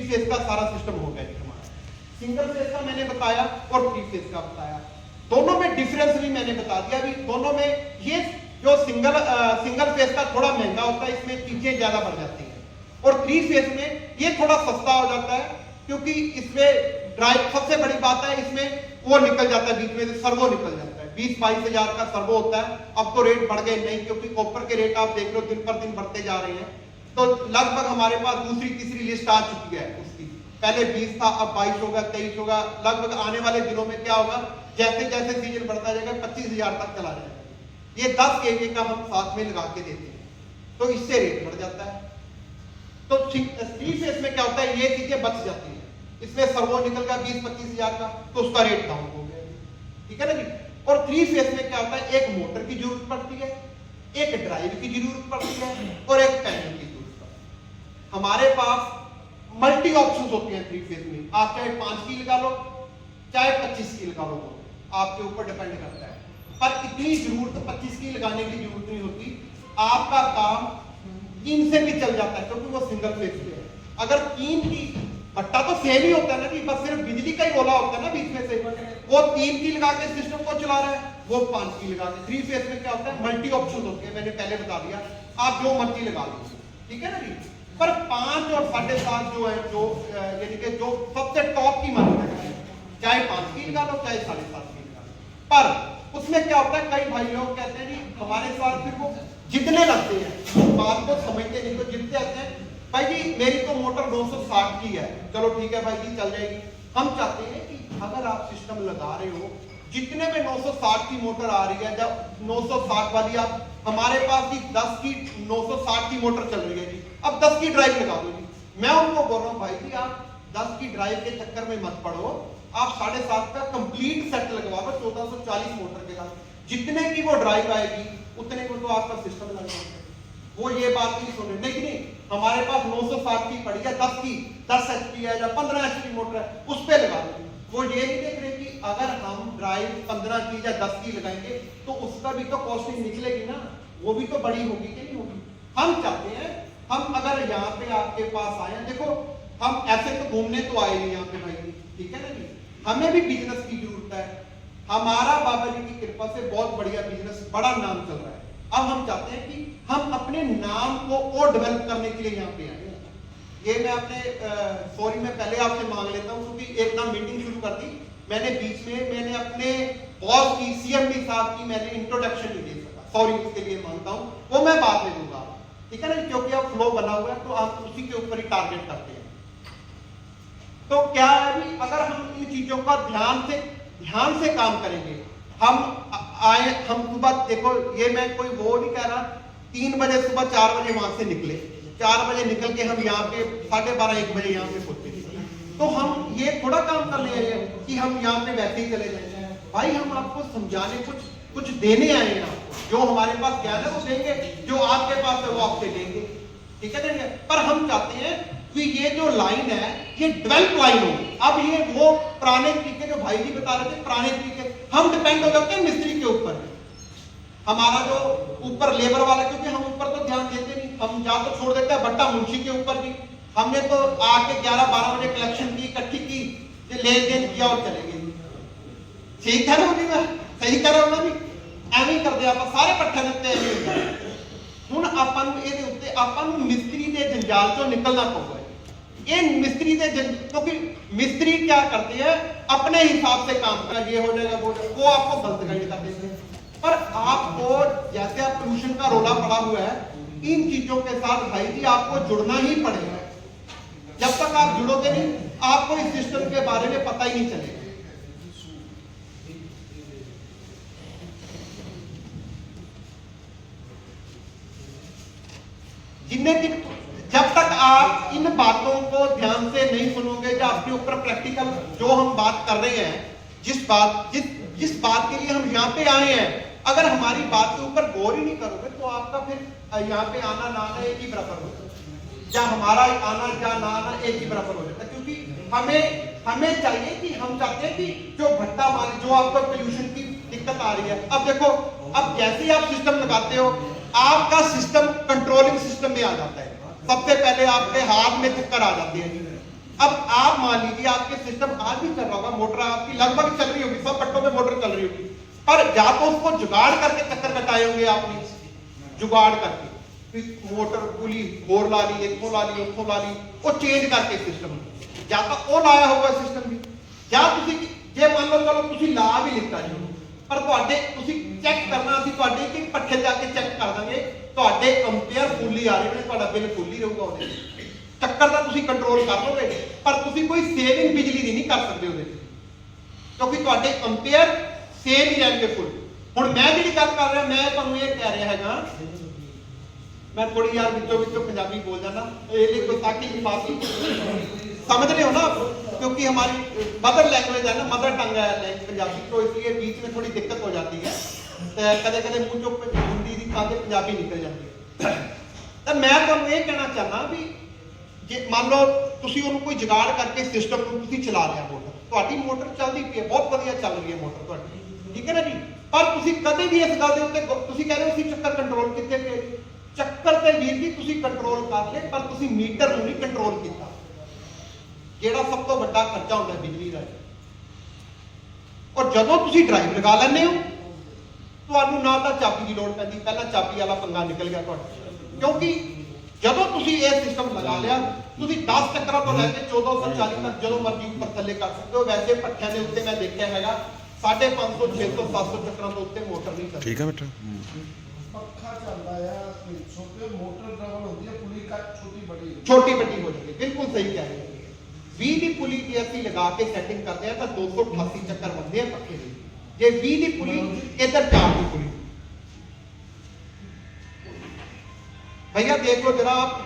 फेज का सारा सिस्टम हो गया हमारा। सिंगल फेज का मैंने बताया और 3 फेज का बताया, दोनों में डिफरेंस भी मैंने बता दिया। अभी दोनों में ये जो सिंगल फेज का थोड़ा महंगा होता है, इसमें चीजें ज्यादा बढ़ जाती हैं, और 3 फेज में ये थोड़ा सस्ता हो जाता है, क्योंकि इसमें ड्राइव सबसे बड़ी बात है, इसमें वो निकल जाता है बीच में से, सर्वो निकल जाता है, 20-22 हजार का सर्वो होता है। अब तो रेट बढ़ गए नहीं, क्योंकि कॉपर के रेट आप देख रहे हो दिन पर दिन बढ़ते जा रहे हैं, तो लगभग हमारे पास दूसरी तीसरी लिस्ट आ चुकी है उसकी। पहले 20 था, अब 22 होगा, 23 होगा, लगभग आने वाले दिनों में क्या होगा, जैसे जैसे सीजन बढ़ता जाएगा 25,000 तक चला जाएगा। ये 10 kVA का हम साथ में लगा के देते हैं, तो इससे रेट बढ़ जाता है। तो 3 फेज में क्या होता है, ये चीजें बच जाती है, इसमें सर्वो निकल गया 20-25 हजार का, तो उसका रेट डाउन हो गया, ठीक है ना जी। और 3 फेज में क्या होता है, एक मोटर की जरूरत पड़ती है, एक ड्राइव की जरूरत पड़ती है, और एक पैनल की जरूरत पड़ती है। हमारे पास मल्टी ऑप्शंस होती हैं 3 फेज में, आप चाहे 5 की लगा लो, चाहे 25 की लगा लो, आपके ऊपर डिपेंड करता है, पर इतनी जरूरत 25 की लगाने की जरूरत नहीं होती। आपका काम 3 से भी चल जाता है, क्योंकि वो सिंगल फेज पे है। अगर 3 की भट्टा तो सेम ही होता है ना कि बस सिर्फ बिजली का ही रोला होता है ना बीच में से, वो 3 की लगा के सिस्टम को चला रहा है, वो 5 की लगा के। 3 फेज में क्या होता है, मल्टी ऑप्शन होते हैं, मैंने पहले बता दिया, आप जो मर्जी लगा लो, ठीक है ना जी। पर 5 और 7.5 जो है, जो यानी कि जो सबसे टॉप की मानी जाती है, चाहे 5 की लगा लो, चाहे 7.5 की लगा लो, पर उसमें क्या होता है, कई भाई लोग कहते हैं जी हमारे साथ फिर वो जितने लगते हैं, बात को समझते नहीं, तो जितने आते हैं भाई जी मेरी तो मोटर 960 की है, चलो ठीक है भाई जी चल जाएगी। हम चाहते हैं कि अगर आप सिस्टम लगा रहे हो, जितने में 960 की मोटर आ रही है, जब 960 वाली आप हमारे पास भी 10 की 960 की मोटर चल रही है जी, अब 10 की ड्राइव लगा दो जी। मैं उनको बोल रहा हूँ भाई जी आप 10 की ड्राइव के चक्कर में मत पड़ो, आप 7.5 का कंप्लीट सेट लगवा लो 1440 मोटर के साथ, जितने की वो ड्राइव आएगी उतने को तो आपका सिस्टम लगेगा। वो ये बात नहीं सुन रहे, नहीं हमारे पास 960 की पड़ी है, 10 HP है या 15 HP मोटर है, उस पे लगा दो। वो ये नहीं देख रहे कि अगर हम ड्राइव 15 की या 10 की लगाएंगे तो उसका भी तो कॉस्टिंग निकलेगी ना, वो भी तो बड़ी होगी कि नहीं होगी। हम चाहते हैं, हम अगर यहाँ पे आपके पास आए, देखो हम ऐसे तो घूमने तो आए नहीं यहाँ पे भाई, ठीक है ना जी, हमें भी बिजनेस की जरूरत है। हमारा बाबा जी की कृपा से बहुत बढ़िया बिजनेस, बड़ा नाम चल रहा है। अब हम चाहते हैं कि हम अपने नाम को और डेवलप करने के लिए यहाँ पे आए। ये मैं अपने सॉरी मैं पहले आपसे मांग लेता हूँ, क्योंकि एक नाम मीटिंग शुरू कर दी मैंने बीच में, मैंने अपने बॉस की CMD साहब की मैंने इंट्रोडक्शन नहीं दे सका, सॉरी उसके लिए मांगता हूँ, वो मैं बाद में दूंगा, ठीक है ना, क्योंकि अब फ्लो बना हुआ है तो आप उसी के ऊपर ही टारगेट करते हैं। तो क्या है भी, अगर हम इन चीजों का ध्यान से काम करेंगे, हम आए, हम सुबह देखो, ये मैं कोई वो नहीं कह रहा, 3 बजे सुबह 4 बजे वहां से निकले, 4 बजे निकल के हम यहाँ पे 12:30-1 बजे यहाँ पे पहुंचे, तो हम ये थोड़ा काम कर रहे हैं कि हम यहाँ पे वैसे ही चले जाए। भाई हम आपको समझाने, कुछ देने आए हैं, आपको जो हमारे पास ज्ञान है वो देंगे, जो आपके पास है वो आपसे लेंगे, ठीक है ना। पर हम चाहते हैं कि ये जो लाइन है ये डेवलप लाइन हो। अब ये वो पुराने तरीके जो भाई जी बता रहे थे, पुराने तरीके, हम डिपेंड हो जाते हैं मिस्त्री के ऊपर, हमारा जो ऊपर लेबर वाला, क्योंकि हम ऊपर तो ध्यान देते नहीं, हम जा तो छोड़ देते हैं भट्टा मुंशी के ऊपर भी। हमने तो आके 11-12 बजे कलेक्शन की, इकट्ठी की, लेन देन किया और चले गए। ठीक है ना, सही कर रहा हूं ना, ਐਵੇਂ ਹੀ ਕਰਦੇ ਆਪਾਂ ਸਾਰੇ ਇਕੱਠੇ ਦੇ ਉੱਤੇ ਐਵੇਂ ਹੁੰਦਾ। ਹੁਣ ਆਪਾਂ ਨੂੰ ਇਹਦੇ ਉੱਤੇ ਆਪਾਂ ਨੂੰ ਮਿਸਤਰੀ ਦੇ ਜੰਜਾਲ ਚੋਂ ਨਿਕਲਣਾ ਪਊਗਾ। ये मिस्त्री दे क्योंकि मिस्त्री क्या करते हैं, अपने हिसाब से काम करना, ये हो जाएगा वो आपको गलत गाइड कर देते हैं। पर आपको जैसे आप पोल्यूशन का रोला पड़ा हुआ है, इन चीजों के साथ भाई जी आपको जुड़ना ही पड़ेगा। जब तक आप जुड़ोगे नहीं, आपको इस सिस्टम के बारे में पता ही नहीं चलेगा। जितने दिन जब तक आप इन बातों को ध्यान से नहीं सुनोगे या अपने ऊपर प्रैक्टिकल जो हम बात कर रहे हैं, जिस बात के लिए हम यहाँ पे आए हैं, अगर हमारी बात के ऊपर गौर ही नहीं करोगे तो आपका फिर यहाँ पे आना ना आना एक ही बराबर होगा, या हमारा आना या ना आना एक ही बराबर हो जाता है। क्योंकि हमें चाहिए कि हम चाहते हैं कि जो भट्टा मारे, जो आपको पोल्यूशन की दिक्कत आ रही है, अब देखो, अब जैसे ही आप सिस्टम लगाते हो आपका सिस्टम कंट्रोलिंग सिस्टम में आ जाता है। सबसे पहले आपके हाथ में चक्कर आ जाते हैं। अब आप मान लीजिए आपके सिस्टम आज भी चल रहा होगा, मोटर आपकी लगभग चल रही होगी, सब पट्टों में मोटर चल रही होगी, पर या तो उसको जुगाड़ करके चक्कर कटाए होंगे आपने, जुगाड़ करके मोटर पुली बोर ला ली, इथों ला ली, उथों ला ली, वो चेंज करके सिस्टम, या तो वो लाया होगा सिस्टम भी, या तुसी जे मान लो चलो तुसी ला भी लिखता जी, पर ਤੁਹਾਡੇ ਤੁਸੀਂ ਚੈੱਕ ਕਰਨਾ, ਅਸੀਂ ਤੁਹਾਡੇ ਇੱਕ ਪੱਠੇ ਜਾ ਕੇ ਚੈੱਕ ਕਰ ਦਾਂਗੇ, ਤੁਹਾਡੇ ਅੰਪੀਅਰ ਫੁੱਲ ਹੀ ਆ ਰਹੇ ਨੇ, ਤੁਹਾਡਾ ਬਿੱਲ ਫੁੱਲ ਹੀ ਰਹੂਗਾ ਉਹਦੇ ਚੱਕਰ ਦਾ ਤੁਸੀਂ ਕੰਟਰੋਲ ਕਰ ਲੋਗੇ, ਪਰ ਤੁਸੀਂ ਕੋਈ ਸੇਵਿੰਗ ਬਿਜਲੀ ਦੀ ਨਹੀਂ ਕਰ ਸਕਦੇ ਉਹਦੇ ਕਿਉਂਕਿ ਤੁਹਾਡੇ ਅੰਪੀਅਰ ਸੇਮ ਹੀ ਰਹਿਣਗੇ ਫੁੱਲ। ਹੁਣ ਮੈਂ ਜਿਹੜੀ ਗੱਲ ਕਰ ਰਿਹਾ, ਮੈਂ ਤੁਹਾਨੂੰ ਇਹ ਕਹਿ ਰਿਹਾ ਹੈਗਾ, मैं थोड़ी यार विचों पंजाबी बोल जाना, ये ताकि बाकी समझ रहे हो ना, क्योंकि हमारी मदर लैंग्वेज है ना, मदर टंग है पंजाबी, तो इसलिए बीच में थोड़ी दिक्कत हो जाती है, तो कदे कदे मुंह चो हिंदी की खा के पंजाबी निकल जाती है। तो मैं तुहानू ये कहना चाहना भी जे मान लो तुसी उन्होंने कोई जुगाड़ करके सिस्टम को तुसी चला रहे मोटर, तुहाडी मोटर चलती पई है, बहुत वधिया चल रही है मोटर तुहाडी, ठीक है ना जी, पर तुसी कदे भी इस गल दे उत्ते तुसी कह रहे हो असीं चक्कर कंट्रोल किते पे, ਚੱਕਰ ਤੇ ਵੀਰ ਜੀ ਤੁਸੀਂ ਕੰਟਰੋਲ ਕਰ ਲਏ, ਪਰ ਤੁਸੀਂ ਮੀਟਰ ਨੂੰ ਨਹੀਂ ਕੰਟਰੋਲ ਕੀਤਾ, ਜਿਹੜਾ ਸਭ ਤੋਂ ਵੱਡਾ ਖਰਚਾ ਹੁੰਦਾ ਬਿਜਲੀ ਦਾ। ਔਰ ਜਦੋਂ ਤੁਸੀਂ ਡਰਾਈਵ ਲਗਾ ਲੈਂਦੇ ਹੋ ਤੁਹਾਨੂੰ ਨਾ ਤਾਂ ਚਾਬੀ ਦੀ ਲੋੜ ਪੈਂਦੀ, ਪਹਿਲਾਂ ਚਾਬੀ ਵਾਲਾ ਪੰਗਾ ਨਿਕਲ ਗਿਆ ਤੁਹਾਡਾ, ਕਿਉਂਕਿ ਜਦੋਂ ਤੁਸੀਂ ਇਹ ਸਿਸਟਮ ਲਗਾ ਲਿਆ ਤੁਸੀਂ 10 ਚੱਕਰਾਂ ਤੋਂ ਲੈ ਕੇ 1440 ਤੱਕ ਜਦੋਂ ਮਰਜ਼ੀ ਉੱਪਰ ਥੱਲੇ ਕਰ ਸਕਦੇ ਹੋ। ਵੈਸੇ ਪੱਠਿਆਂ ਦੇ ਉੱਤੇ ਮੈਂ ਦੇਖਿਆ ਹੈਗਾ 550 600 700 ਚੱਕਰਾਂ ਤੋਂ ਉੱਤੇ ਮੋਟਰ ਨਹੀਂ ਕਰਦੀ। ਠੀਕ ਹੈ ਬੇਟਾ, पक्का चल रहा है, छोटे मोटर डबल होती है, पुली का छोटी बड़ी छोटी बड़ी हो जाती है, बिल्कुल सही कह रहे हैं। 20 की पुली की ਅਸੀਂ लगा के सेटिंग करते हैं तो 288 चक्कर बनते हैं पक्के ਦੇ, ਜੇ 20 की पुली इधर 4 की पुली, भैया देख लो जरा आप,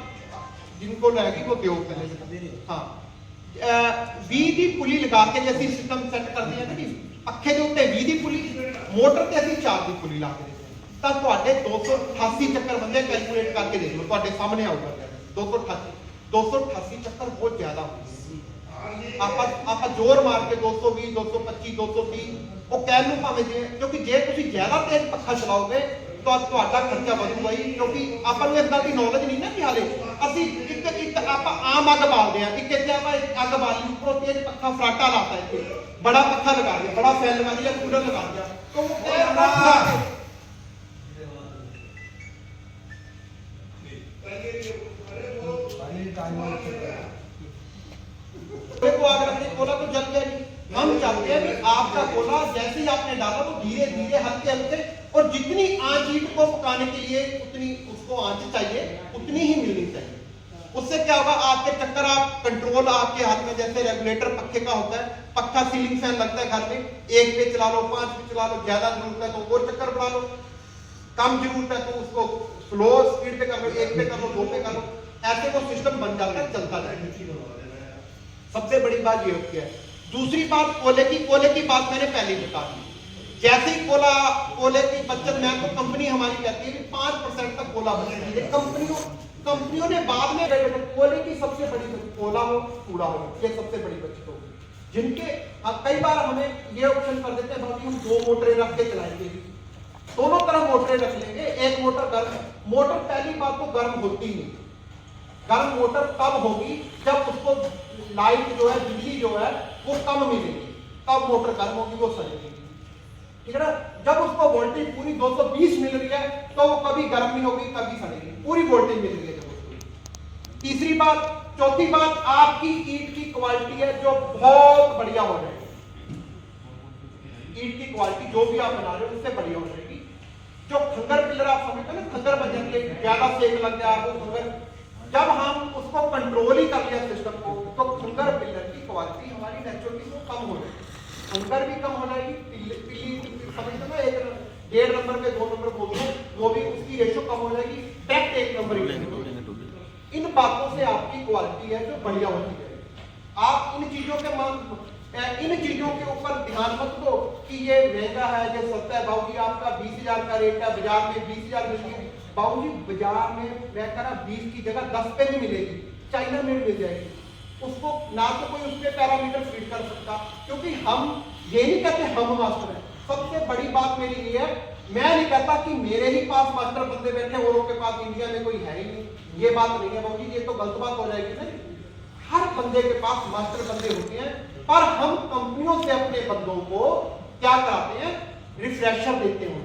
जिनको लगेगी वो दो पहले। हाँ 20 की पुली लगा के जे ਅਸੀਂ सिस्टम सेट करते हैं ना जी, पक्के ਦੇ ਉੱਤੇ 20 की पुली, मोटर ਤੇ ਅਸੀਂ 4 की पुली ला के ਤਾਂ ਤੁਹਾਡੇ 288 ਚੱਕਰ ਬੰਦੇ ਕੈਲਕੂਲੇਟ ਕਰਕੇ ਦੇਖ ਲਓ, ਤੁਹਾਡੇ ਸਾਹਮਣੇ ਆਊਗਾ 288 ਚੱਕਰ ਬਹੁਤ ਜ਼ਿਆਦਾ ਹੁੰਦੇ। ਆਪਾਂ ਜ਼ੋਰ ਮਾਰ ਕੇ 220 225 230 ਉਹ ਕਹਿਣ ਨੂੰ ਭਾਵੇਂ ਜੇ, ਕਿਉਂਕਿ ਜੇ ਤੁਸੀਂ ਜ਼ਿਆਦਾ ਤੇਜ਼ ਪੱਖਾ ਚਲਾਓਗੇ ਤਾਂ ਤੁਹਾਡਾ ਖਰਚਾ ਵਧੂਗਾ ਹੀ, ਕਿਉਂਕਿ ਆਪਾਂ ਨੂੰ ਇਸ ਗੱਲ ਦੀ ਨੌਲੇਜ ਨਹੀਂ ਨਾ ਕਿ ਹਾਲੇ ਅਸੀਂ ਇੱਕ ਆਪਾਂ ਆਮ ਅੱਗ ਬਾਲਦੇ ਆ, ਇੱਕ ਇੱਥੇ ਆਪਾਂ ਅੱਗ ਬਾਲੀ ਉੱਪਰੋਂ ਤੇਜ਼ ਪੱਖਾ ਫਰਾਟਾ ਲਾਤਾ, ਇੱਥੇ ਬੜਾ ਪੱਖਾ ਲਗਾ ਦਿਆ, ਬੜਾ ਫੈਨ ਲਗਾ ਦਿਆ, ਕੂਲਰ ਲਗਾ ਦਿਆ, तो आग लगने कोला तो जल गया जी। हम चाहते हैं कि आपका कोला जैसे ही आपने डाला वो धीरे धीरे हल्के हल्के, और जितनी आंच हीट को पकाने के लिए उतनी उसको आंच चाहिए उतनी ही मिलनी चाहिए। उससे क्या होगा, आपके चक्कर आप कंट्रोल आपके हाथ में, जैसे रेगुलेटर पक्के का होता है, पक्का सीलिंग फैन लगता है घर में, 1 पे चला लो 5 पे चला लो, ज्यादा जरूरत है तो और चक्कर बढ़ा लो, कम जरूरत है तो उसको स्लो स्पीड पे कर लो, 1 पे कर लो 2 पे कर लो, ऐसे वो सिस्टम बन जाता है, चलता जाएगा। सबसे बड़ी बात ये होती है। दूसरी बात कोले की बात मैंने पहले बता दी। जैसे ही कोले की बचत मैं तो कंपनी हमारी कहती है कि 5% तक कोला बचती है। कंपनियों ने बाद में कोले की सबसे बड़ी कोला हो कूड़ा हो, ये सबसे बड़ी बचत होगी। जिनके कई बार हमें ये ऑप्शन कर देते हैं कि हम 2 मोटरें रख के चलाएंगे, दोनों तरफ मोटरें रख लेंगे, एक मोटर गर्म, मोटर पहली बात तो गर्म होती नहीं। गर्म मोटर तब होगी जब उसको लाइट जो है, बिजली जो है वो कम मिलेगी, तब मोटर गर्म होगी, वो सड़ेगी, ठीक है ना। जब उसको वोल्टेज पूरी 220 मिल रही है तो वो कभी गर्म नहीं होगी, कभी सड़ेगी, पूरी वोल्टेज मिल रही है जब उसको। तीसरी बात, चौथी बात, आपकी ईंट की क्वालिटी है जो बहुत बढ़िया हो जाएगी। ईंट की क्वालिटी जो भी आप बना रहे हो उससे बढ़िया हो जाएगी। जो खंगर पिलर आप समझते हो ना, खंगर बन जाएंगे, ज्यादा सेक लग गया आपको खंगर, जब हम उसको कंट्रोल ही कर लिया सिस्टम को, तो खंगर पिलर की क्वालिटी हमारी नेचुरली वो कम हो जाएगी, खंगर भी कम हो जाएगी, पिल्ली समझते ना, 1.5 नंबर पे 2 नंबर बोल दो, वो भी उसकी रेशो कम हो जाएगी, डायरेक्ट 1 नंबर ही बातों से आपकी क्वालिटी है जो बढ़िया होती है। आप इन चीजों के ऊपर ध्यान मत दो कि ये महंगा है, ये सस्ता है। बाबूजी आपका 20,000 का रेट है, बाजार में 20,000 मिलेगी। बाबूजी बाजार में मैं कह रहा 20 की जगह 10 पे भी मिलेगी, चाइना मेड मिल जाएगी। उसको ना तो कोई उसके पैरामीटर फिट कर सकता, क्योंकि हम ये नहीं कहते हम मास्टर हैं। सबसे बड़ी बात मेरी ये है, मैं नहीं कहता कि मेरे ही पास मास्टर बंदे बैठे औरों के पास इंडिया में कोई है ही नहीं, ये बात नहीं है बाबूजी, ये तो गलत बात हो जाएगी ना। हर बंदे के पास मास्टर बंदे होते हैं, पर हम कंपनियों से अपने बंदों को क्या कराते हैं, रिफ्रेशर देते हैं।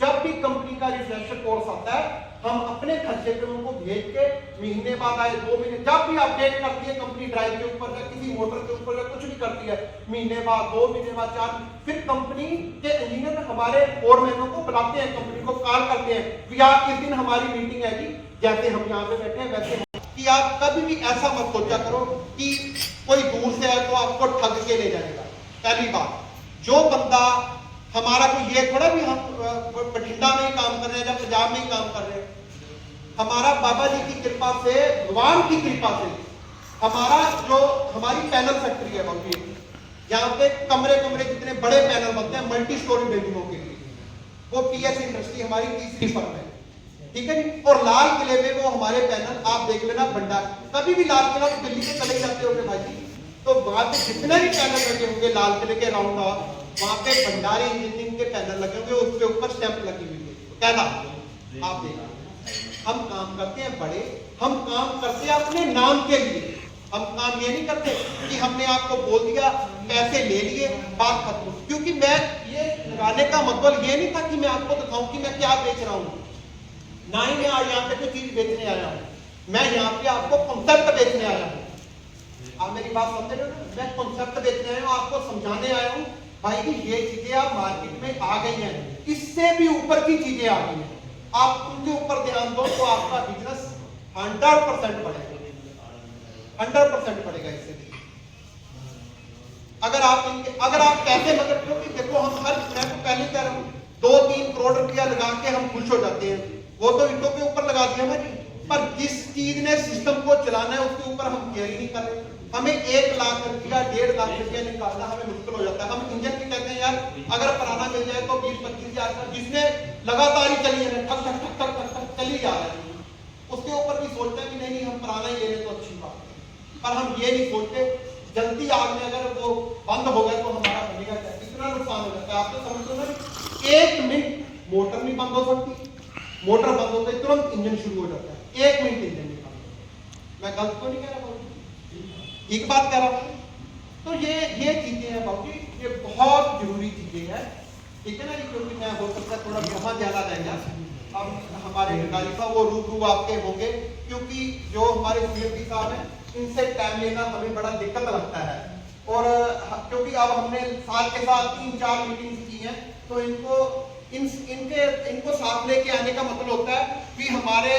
जब भी कंपनी का रिफ्रेशर कोर्स आता है, हम अपने खर्चे पे उनको भेज के महीने बाद आए, 2 महीने, जब भी अपडेट करती है कंपनी ड्राइव के ऊपर या किसी मोटर के ऊपर या कुछ भी करती है, महीने बाद, 2 महीने बाद, 4, फिर कंपनी के इंजीनियर हमारे फोरमैनों को बुलाते हैं, कंपनी को कॉल करते हैं कि आप किस दिन हमारी मीटिंग है जी, जैसे हम यहाँ पे बैठे हैं वैसे। कि आप कभी भी ऐसा मत सोचा करो कि कोई दूर से है तो आपको ठग के ले जाएगा। पहली बात, जो बंदा हमारा कोई ये थोड़ा भी हम बठिंडा में ही काम कर रहे हैं या पंजाब में ही काम कर रहे हैं, हमारा बाबा जी की कृपा से, भगवान की कृपा से हमारा जो हमारी पैनल फैक्ट्री है बाबू, यहाँ पे कमरे जितने बड़े पैनल बनते हैं मल्टी स्टोरी बिल्डिंगों के लिए, वो पीएस इंडस्ट्री हमारी तीसरी फर्म है, ठीक है जी। और लाल किले में वो हमारे पैनल आप देख लेना भंडार, कभी भी लाल किला तो दिल्ली से चले जाते होंगे भाई जी, तो वहां पे जितने भी पैनल लगे होंगे लाल किले के राउंड ऑफ, वहां पे भंडारी इंजीनियरिंग के पैनल लगे होंगे, उसके ऊपर स्टैंप लगी हुई है कहना। आप देखा, हम काम करते हैं बड़े, हम काम करते हैं अपने नाम के लिए। हम काम ये नहीं करते कि हमने आपको बोल दिया, पैसे ले लिए, बात खत्म। क्योंकि मैं ये लगाने का मतलब ये नहीं था कि मैं आपको दिखाऊं कि मैं क्या बेच रहा हूं, ना ही मैं आज यहाँ पे कोई चीज बेचने आया हूँ, मैं यहाँ पे आपको कॉन्सेप्ट बेचने आया हूँ। आप मेरी बात समझ रहे हो, मैं कॉन्सेप्ट बेचने आया हूँ, आपको समझाने आया हूँ भाई कि ये चीजें आप मार्केट में आ गई हैं, इससे भी ऊपर की चीजें आ गई हैं, आप उनके ऊपर ध्यान दो तो आपका बिजनेस 100% बढ़ेगा, 100% बढ़ेगा। इससे अगर आप पैसे मगर, क्योंकि देखो हम हर, मैं तो पहले कह रहा हूँ 2-3 करोड़ रुपया लगा के हम खुश हो जाते हैं, वो तो ईंटों के ऊपर लगा दिया ना जी, पर जिस चीज ने सिस्टम को चलाना है उसके ऊपर हम केयर ही नहीं कर रहे। हमें 1 लाख रुपया 1.5 लाख रुपया निकालना हमें मुश्किल हो जाता है। हम इंजन की कहते हैं यार अगर पुराना मिल जाए तो 20-25 हजार का, जिसने लगातार ही चली है ठक ठक ठक ठक ठक चली जा रहा है, उसके ऊपर भी सोचते हैं कि नहीं हम पुराना ही ले लें तो अच्छी बात है। पर हम ये नहीं सोचते जल्दी आग में अगर वो बंद हो गए तो हमारा बनेगा क्या, कितना नुकसान हो जाता है। आप तो समझते हो ना, 1 मिनट मोटर नहीं बंद हो सकती, मोटर बंद होते तुरंत इंजन शुरू हो जाता है, 1 मिनट इंजन नहीं बंद होता। मैं गलत तो नहीं कह रहा बाबू, ठीक बात कह रहा हूँ। तो ये चीजें हैं बाबू जी, ये बहुत जरूरी चीजें हैं, ठीक है ना जी। क्योंकि मैं हो सकता है थोड़ा बहुत ज्यादा रहेगा, अब हमारे गाड़ी साहब वो रूबरू आपके होंगे, क्योंकि जो हमारे सीएमडी साहब हैं इनसे टाइम लेना हमें बड़ा दिक्कत लगता है। और क्योंकि अब हमने साथ के साथ 3-4 मीटिंग्स की हैं, तो इनको साथ लेके आने का मतलब होता है कि हमारे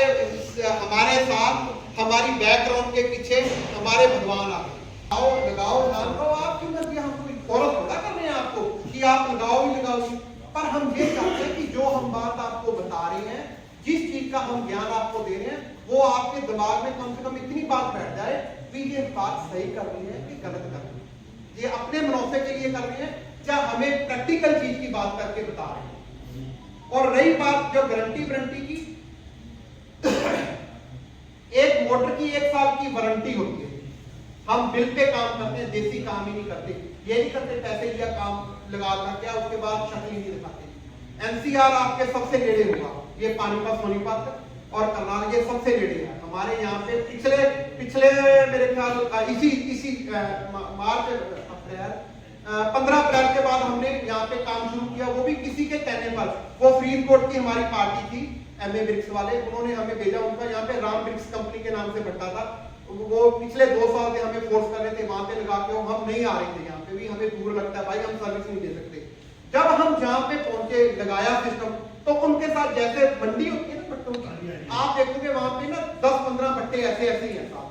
साथ हमारी बैकग्राउंड के पीछे हमारे भगवान आ गए। आओ लगाओ ना लगाओ, आप क्यों करते हैं, हम कोई गौरव थोड़ा कर रहे हैं आपको कि आप लगाओ ही लगाओ, पर हम ये चाहते हैं कि जो हम बात आपको बता रहे हैं, जिस चीज का हम ज्ञान आपको दे रहे हैं, वो आपके दिमाग में कम से कम इतनी बात बैठ जाए कि ये बात सही कर रही है कि गलत कर रही है, ये अपने मुनाफे के लिए कर रही है या हमें प्रैक्टिकल चीज की बात करके बता रहे हैं। और रही बात जो गारंटी की, एक मोटर की 1 साल की वारंटी होती है। हम बिल पे काम करते हैं, देसी काम ही नहीं करते, ये नहीं करते पैसे लिया काम लगा क्या उसके बाद शक्ल ही नहीं दिखाते। एनसीआर आपके सबसे नेड़े होगा, ये पानीपत सोनीपत और करनाल ये सबसे नेड़े है। हमारे यहाँ पे पिछले मेरे ख्याल इसी मार्च अप्रैल 15 अप्रैल के बाद हमने यहाँ पे काम शुरू किया, वो भी किसी के कहने पर। वो फरीदकोट की हमारी पार्टी थी, एमए ब्रिक्स वाले, उन्होंने हमें भेजा। उनका यहाँ पे राम ब्रिक्स कंपनी के नाम से भट्टा था, वो पिछले 2 साल से हमें फोर्स कर रहे थे वहां पे लगा के, हम नहीं आ रहे थे यहाँ पे भी, हमें दूर लगता है भाई, हम सर्विस नहीं दे सकते। जब हम जहाँ पे पहुंचे, लगाया सिस्टम, तो उनके साथ जैसे मंडी होती है ना भट्टों की, आप देखोगे वहां पे ना 10-15 भट्टे ऐसे ही हैं साथ।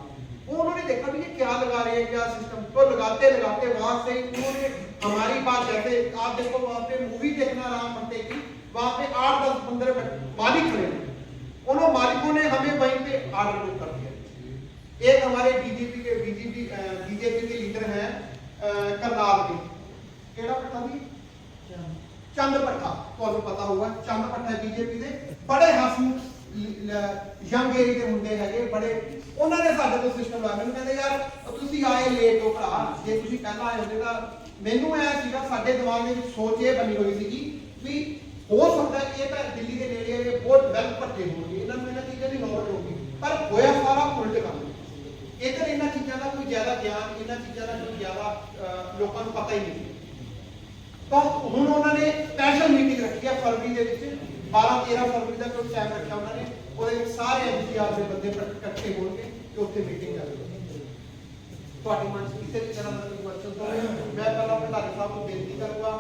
वो उन्होंने देखा भी ये क्या लगा रहे हैं, क्या सिस्टम, तो लगाते वहां से उन्होंने हमारी बात, जैसे आप देखो वहां पे मूवी देखना राम भट्टे की, वहां पे 8-10-15 मालिक खड़े हैं, उन्होंने मालिकों ने हमें वहीं पे ऑर्डर बुक कर दिया। बीजेपी के लीडर हैं करनाल के, केड़ा पट्टा भी चंद पट्टा, ਤੁਹਾਨੂੰ पता होगा चंद पट्टा बीजेपी ਦੇ बड़े हसमुख यंग एज ਦੇ ਮੁੰਡੇ ਹੈਗੇ, बड़े ਉਹਨਾਂ ਨੇ ਸਾਡੇ ਤੋਂ ਸਿਸਟਮ ਲਾਇਆ। ਮੈਨੂੰ ਕਹਿੰਦੇ ਯਾਰ ਤੁਸੀਂ ਆਏ ਲੇਟ ਹੋ ਭਰਾ, ਜੇ ਤੁਸੀਂ ਪਹਿਲਾਂ ਆਏ ਹੁੰਦੇ ਤਾਂ ਮੈਨੂੰ ਐ ਸੀਗਾ, ਸਾਡੇ ਦਿਮਾਗ ਦੇ ਵਿੱਚ ਸੋਚ ਇਹ ਬਣੀ ਹੋਈ ਸੀਗੀ ਵੀ ਹੋ ਸਕਦਾ ਇਹ ਤਾਂ ਦਿੱਲੀ ਦੇ ਨੇੜੇ ਇਹ ਬਹੁਤ ਵੈਲ ਪੱਟੇ ਹੋਣਗੇ, ਇਹਨਾਂ ਨੂੰ ਇਹਨਾਂ ਚੀਜ਼ਾਂ ਦੀ ਨੌਲੇਜ ਹੋਊਗੀ, ਪਰ ਹੋਇਆ ਸਾਰਾ ਉਲਟ ਕੰਮ। ਇੱਧਰ ਇਹਨਾਂ ਚੀਜ਼ਾਂ ਦਾ ਕੋਈ ਜ਼ਿਆਦਾ ਗਿਆਨ, ਇਹਨਾਂ ਚੀਜ਼ਾਂ ਦਾ ਕੋਈ ਜ਼ਿਆਦਾ ਲੋਕਾਂ ਨੂੰ ਪਤਾ ਹੀ ਨਹੀਂ। ਤਾਂ ਹੁਣ ਉਹਨਾਂ ਨੇ ਸਪੈਸ਼ਲ ਮੀਟਿੰਗ ਰੱਖੀ ਹੈ ਫਰਵਰੀ ਦੇ ਵਿੱਚ, 12-13 ਫਰਵਰੀ ਦਾ ਕੋਈ ਟਾਈਮ ਰੱਖਿਆ ਉਹਨਾਂ ਨੇ, ਉਹਦੇ ਵਿੱਚ ਸਾਰੇ ਐਮਸੀਆਰ ਦੇ ਬੰਦੇ ਇਕੱਠੇ ਹੋਣਗੇ ਤੇ ਉੱਥੇ ਮੀਟਿੰਗ ਕਰਨਗੇ। ਤੁਹਾਡੀ ਮਨ 'ਚ ਕਿਸੇ ਵੀ ਤਰ੍ਹਾਂ ਦਾ ਕੋਈ ਕੁਐਸਚਨ ਹੋਵੇ, ਮੈਂ ਪਹਿਲਾਂ ਪ੍ਰਧਾਨ ਸਾਹਿਬ ਨੂੰ ਬੇਨਤੀ ਕਰੂੰਗਾ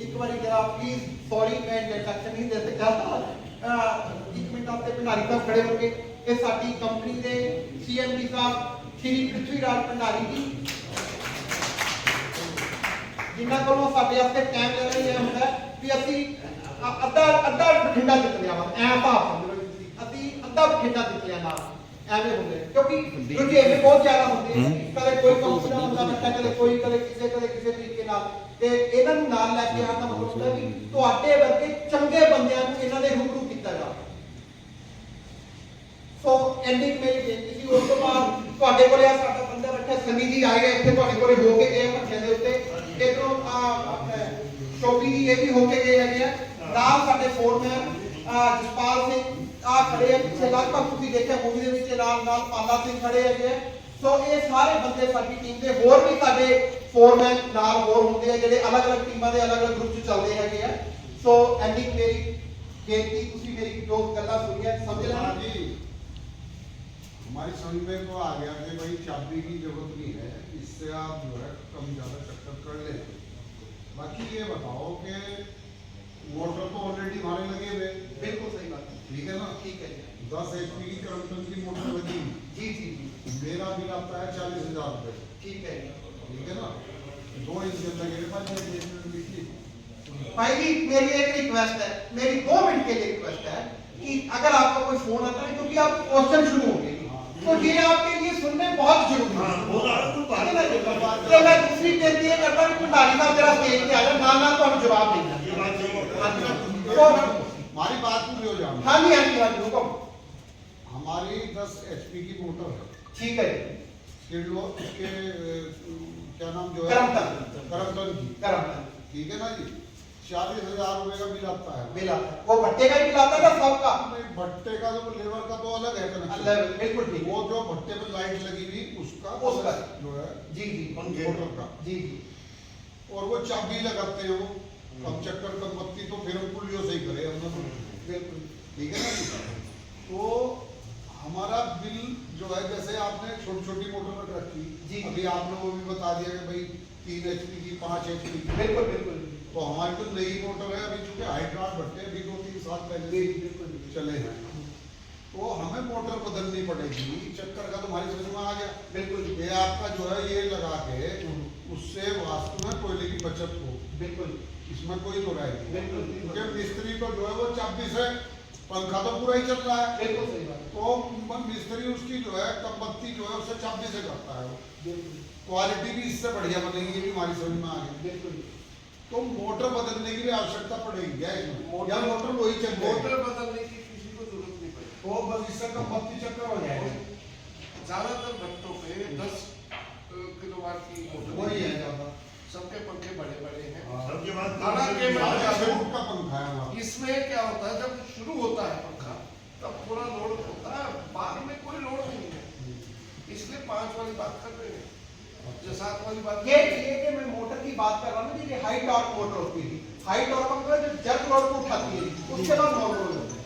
ਇੱਕ ਵਾਰੀ ਜਰਾ ਪਲੀਜ਼, ਸੌਰੀ ਮੈਂ ਇੰਟਰੈਕਸ਼ਨ ਨਹੀਂ ਦੇ ਸਕਦਾ, ਇੱਕ ਮਿੰਟ ਆਪਕੇ ਭੰਡਾਰੀ ਸਾਹਿਬ ਖੜੇ ਹੋਣਗੇ। ਇਹ ਸਾਡੀ ਕੰਪਨੀ ਦੇ ਸੀਐਮਡੀ ਸਾਹਿਬ ਸ਼੍ਰੀ ਪ੍ਰਿਥਵੀ ਰਾਜ ਭੰਡਾਰੀ ਜੀ, ਜਿਨ੍ਹਾਂ ਕੋਲੋਂ ਸਾਡੇ ਵਾਸਤੇ ਟਾਈਮ ਲੈ ਰਹੇ ਹੁੰਦਾ ਵੀ ਅਸੀਂ ਅੱਧਾ ਬਠਿੰਡਾ ਜਿੱਤ ਲਿਆ ਵਾ, ਐ ਭਾਵ ਸਮਝ ਲਓ ਤੁਸੀਂ, ਅਸੀਂ ਅੱਧਾ ਬਠਿੰਡਾ ਜਿੱਤ ਲਿਆ ਨਾਲ, ਐਵੇਂ ਹੁੰਦੇ ਕਿਉਂਕਿ ਰੁਝੇਵੇਂ ਬਹੁਤ ਜ਼ਿਆਦਾ ਹੁੰਦੇ ਨੇ, ਕਦੇ ਕੋਈ ਕੰਪਨੀ ਦਾ ਬੰਦਾ ਬੱਚਾ, ਕਦੇ ਕੋਈ, ਕਦੇ ਕਿਸੇ ਤਰੀਕੇ ਨਾਲ, ਤੇ ਇਹਨਾਂ ਨੂੰ ਨਾਲ ਲੈ ਕੇ ਆਉਣ ਦਾ ਮਤਲਬ ਹੁੰਦਾ ਵੀ ਤੁਹਾਡੇ ਵਰਗੇ ਚੰਗੇ ਬੰਦਿਆਂ ਨੂੰ ਇਹਨਾਂ ਦੇ ਰੂਬਰੂ ਕੀਤਾ ਜਾਵੇ। ਸੋ ਐਂਡਿੰਗ ਮੇਰੀ ਬੇਨਤੀ ਸੀ। ਉਸ ਤੋਂ ਬਾਅਦ ਤੁਹਾਡੇ ਕੋਲੇ ਆ ਸਾਡਾ ਬੰਦਾ ਬੈਠਾ ਸੰਨੀ ਜੀ ਆਏ ਇੱਥੇ ਤੁਹਾਡੇ ਕੋਲੇ ਹੋ ਕੇ ਗਏ ਭੱਠੇ ਦੇ ਉੱਤੇ, ਇਧਰੋਂ ਚੌਕੀ ਜੀ ਇਹ ਵੀ ਹੋ ਕੇ ਗਏ ਹੈਗੇ ਆ, ਨਾਲ ਸਾਡੇ ਫੋਰਮੈਨ ਜਸਪਾਲ ਸਿੰਘ ਆ ਖੜੇ ਆ ਪਿੱਛੇ, ਲਗਭਗ ਤੁਸੀਂ ਦੇਖਿਆ ਮੂਵੀ ਦੇ ਵਿੱਚ, ਨਾਲ ਪਾਲਾ ਸਿੰਘ ਖੜੇ ਹੈਗੇ ਆ। ਸੋ ਇਹ ਸਾਰੇ ਬੰਦੇ ਸਾਡੀ ਟੀਮ ਦੇ, ਹੋਰ ਵੀ ਸਾਡੇ ਫੋਰਮੈਨ ਨਾਲ ਹੋਰ ਹੁੰਦੇ ਆ ਜਿਹੜੇ ਅਲੱਗ-ਅਲੱਗ ਟੀਮਾਂ ਦੇ ਅਲੱਗ-ਅਲੱਗ ਗਰੁੱਪ 'ਚ ਚੱਲਦੇ ਹੈਗੇ ਆ। ਸੋ ਐਂਡਿੰਗ ਮੇਰੀ ਬੇਨਤੀ, ਤੁਸੀਂ ਮੇਰੀ ਜੋ ਗੱਲਾਂ सुनिए समझ लेना जी। हमारी समझ में तो आ गया कि भाई चाबी की जरूरत नहीं है, इससे आप जो है कम ज़्यादा चक्कर कर लें। बाकी ये बताओ कि मोटर तो ऑलरेडी हमारे लगे हुए, बिल्कुल सही बात है, ठीक है ना? ठीक है 10 HP की करंटन की मोटर लगी, जी जी जी, मेरा बिल आता है 40,000 रुपये, ठीक है ठीक है ना? 2 इंजन लगे 5 इंजन बिजली। भाई जी मेरी एक रिक्वेस्ट है, मेरी 2 मिनट के लिए रिक्वेस्ट है कि अगर आपका कोई फोन आता है, क्योंकि आप क्वेश्चन शुरू होंगे तो ये आपके लिए सुनने बहुत जरूरी है। तो मैं दूसरी बेनती ये करता हूं कि भंडारी साहब जरा स्टेज पे आ जाओ, ना तो हम जवाब देंगे। तो हमारी बात पूरी हो जाए। हाँ जी हाँ जी हाँ जी, हुक्म। हमारी 10 HP की मोटर है, ठीक है इसके क्या नाम जो है करमटन की, ठीक है ना जी? 40,000 रुपए का बिल आता है, बिल आता है, वो भट्टे का ही बिल आता है ना सबका? नहीं, भट्टे का तो लेबर का तो अलग है कनेक्शन, अलग, बिल्कुल ठीक। वो जो भट्टे पे लाइट लगी हुई उसका जो है जी जी मोटर का, जी जी, और वो चाबी लगाते हैं, वो कम चक्कर कम बत्ती तो फिर हम पुलियो से ही करे हम लोग, बिल्कुल ठीक है ना जी? तो हमारा बिल जो है, जैसे आपने छोटी छोटी मोटर रख रखी जी, अभी आपने वो भी बता दिया कि भाई 3 HP की 5 HP की, बिल्कुल बिल्कुल, तो हमारी तो नई मोटर है अभी, चूंकि हाइड्राल भट्टे अभी 2-3 साल पहले चले हैं, तो हमें मोटर बदलनी पड़ेगी। चक्कर का तुम्हारी समझ में आ गया? बिल्कुल ये आपका जो है ये लगा के उससे वास्तु में कोयले की बचत हो, बिल्कुल, इसमें कोई तो राय नहीं। बिल्कुल क्योंकि मिस्त्री तो जो है वो 26 है, पंखा तो पूरा ही चल रहा है, बिल्कुल सही बात, तो मिस्त्री उसकी जो है कम बत्ती जो है उससे 26 से करता है, बिल्कुल क्वालिटी भी इससे बढ़िया बनेगी, ये भी हमारी समझ में आ गई। बिल्कुल। तो मोटर बदलने की भी आवश्यकता पड़ेगी क्या इसमें? या मोटर वही चल जाएगी? मोटर बदलने की किसी को जरूरत नहीं पड़ेगी, तो बस इससे कम बत्ती चक्कर हो जाएगा, ज्यादातर भट्टों पे 10 किलोवाट की मोटर वही है ज्यादा, सबके पंखे बड़े बड़े हैं। सबके बाद हालांकि साढ़े 8 फुट का पंखा है हमारा। इसमें क्या होता है, जब शुरू होता है पंखा तब पूरा लोड होता है, बाद में कोई लोड नहीं है, इसलिए 5 वाली बात कर रहे हैं, जो 7 वाली बात ये कि मैं मोटर की बात कर रहा हूँ, ये हाई टॉर्क मोटर होती है, हाई टॉर्क का मतलब जो जर्क लोड को उठाती है, उसके बाद नो लोड होता है।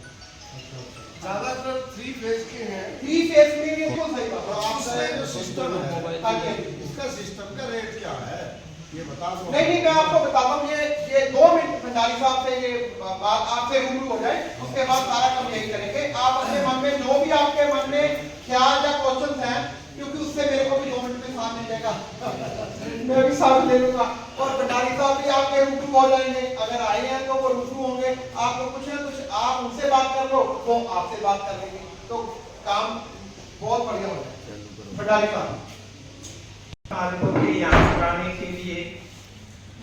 ज्यादातर 3 फेज के हैं, 3 फेज में ये तो सही बात तो है। आपका जो सिस्टम है, हाँ जी, इसका सिस्टम का रेट क्या है ये बता दो। नहीं मैं आपको बताता हूँ, ये 2 मिनट भंडारी साहब से ये बात आपसे रूबरू हो जाए, उसके बाद सारा काम यही करेंगे। आप अपने मन में जो भी आपके मन में ख्याल या क्वेश्चन हैं, क्योंकि उससे मेरे को भी 2 मिनट में साथ मिल जाएगा मैं भी साथ ले लूंगा, और भंडारी साहब भी आपके रूबरू हो जाएंगे, अगर आए हैं तो वो रूबरू होंगे, आपको कुछ ना कुछ आप उनसे बात कर लो, वो आपसे बात कर लेंगे, तो काम बहुत बढ़िया हो जाएगा। भंडारी साहब। मालिकों के यहाँ कराने के लिए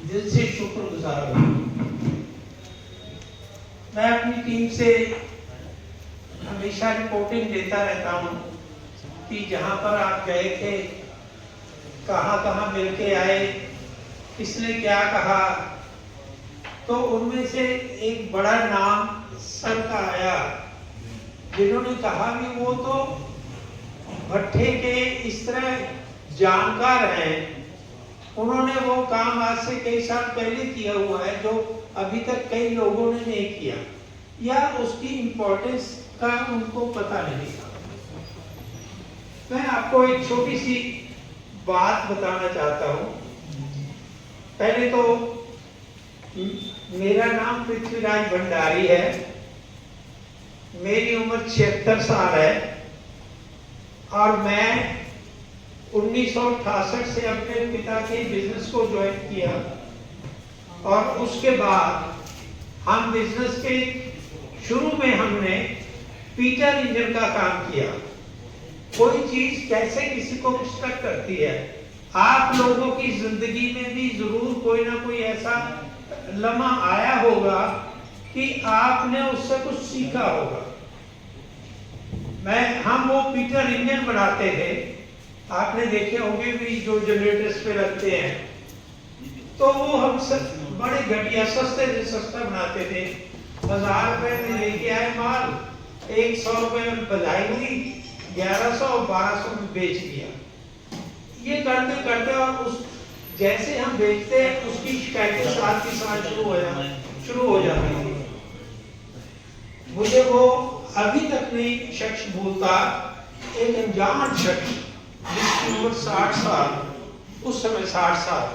दिल से शुक्रगुजार हूँ। मैं अपनी टीम से हमेशा रिपोर्टिंग देता रहता हूँ कि जहाँ पर आप गए थे, कहाँ कहाँ मिल के आए, किसने क्या कहा। तो उनमें से एक बड़ा नाम सर का आया, जिन्होंने कहा भी वो तो भट्ठे के इस तरह जानकार हैं, उन्होंने वो काम आज से कई साल पहले किया हुआ है जो अभी तक कई लोगों ने नहीं किया, या उसकी इम्पोर्टेंस का उनको पता नहीं था। मैं आपको एक छोटी सी बात बताना चाहता हूँ। पहले तो मेरा नाम पृथ्वीराज भंडारी है, मेरी उम्र 76 साल है और मैं 1968 से अपने पिता के बिजनेस को ज्वाइन किया और उसके बाद हम बिजनेस के शुरू में हमने पीटर इंजन का काम किया। कोई चीज कैसे किसी को स्टक करती है, आप लोगों की जिंदगी में भी जरूर कोई ना कोई ऐसा लम्हा आया होगा कि आपने उससे कुछ सीखा होगा। हम वो पीटर इंजन बनाते थे, आपने देखे होंगे भी जो जनरेटर्स पे रखते हैं, तो वो हम सब बड़े घटिया सस्ते से सस्ता बनाते थे। 1000 रुपए में लेके आए माल, 100 रुपए में बधाई हुई, 1100 और 1200 में बेच दिया। ये करते करते और उस जैसे हम बेचते हैं उसकी शिकायतें साथ के साथ शुरू हो जाती थी। मुझे वो अभी तक नहीं शख्स भूलता, एक अनजान शख्स जिसकी उम्र 60 साल, उस समय 60 साल,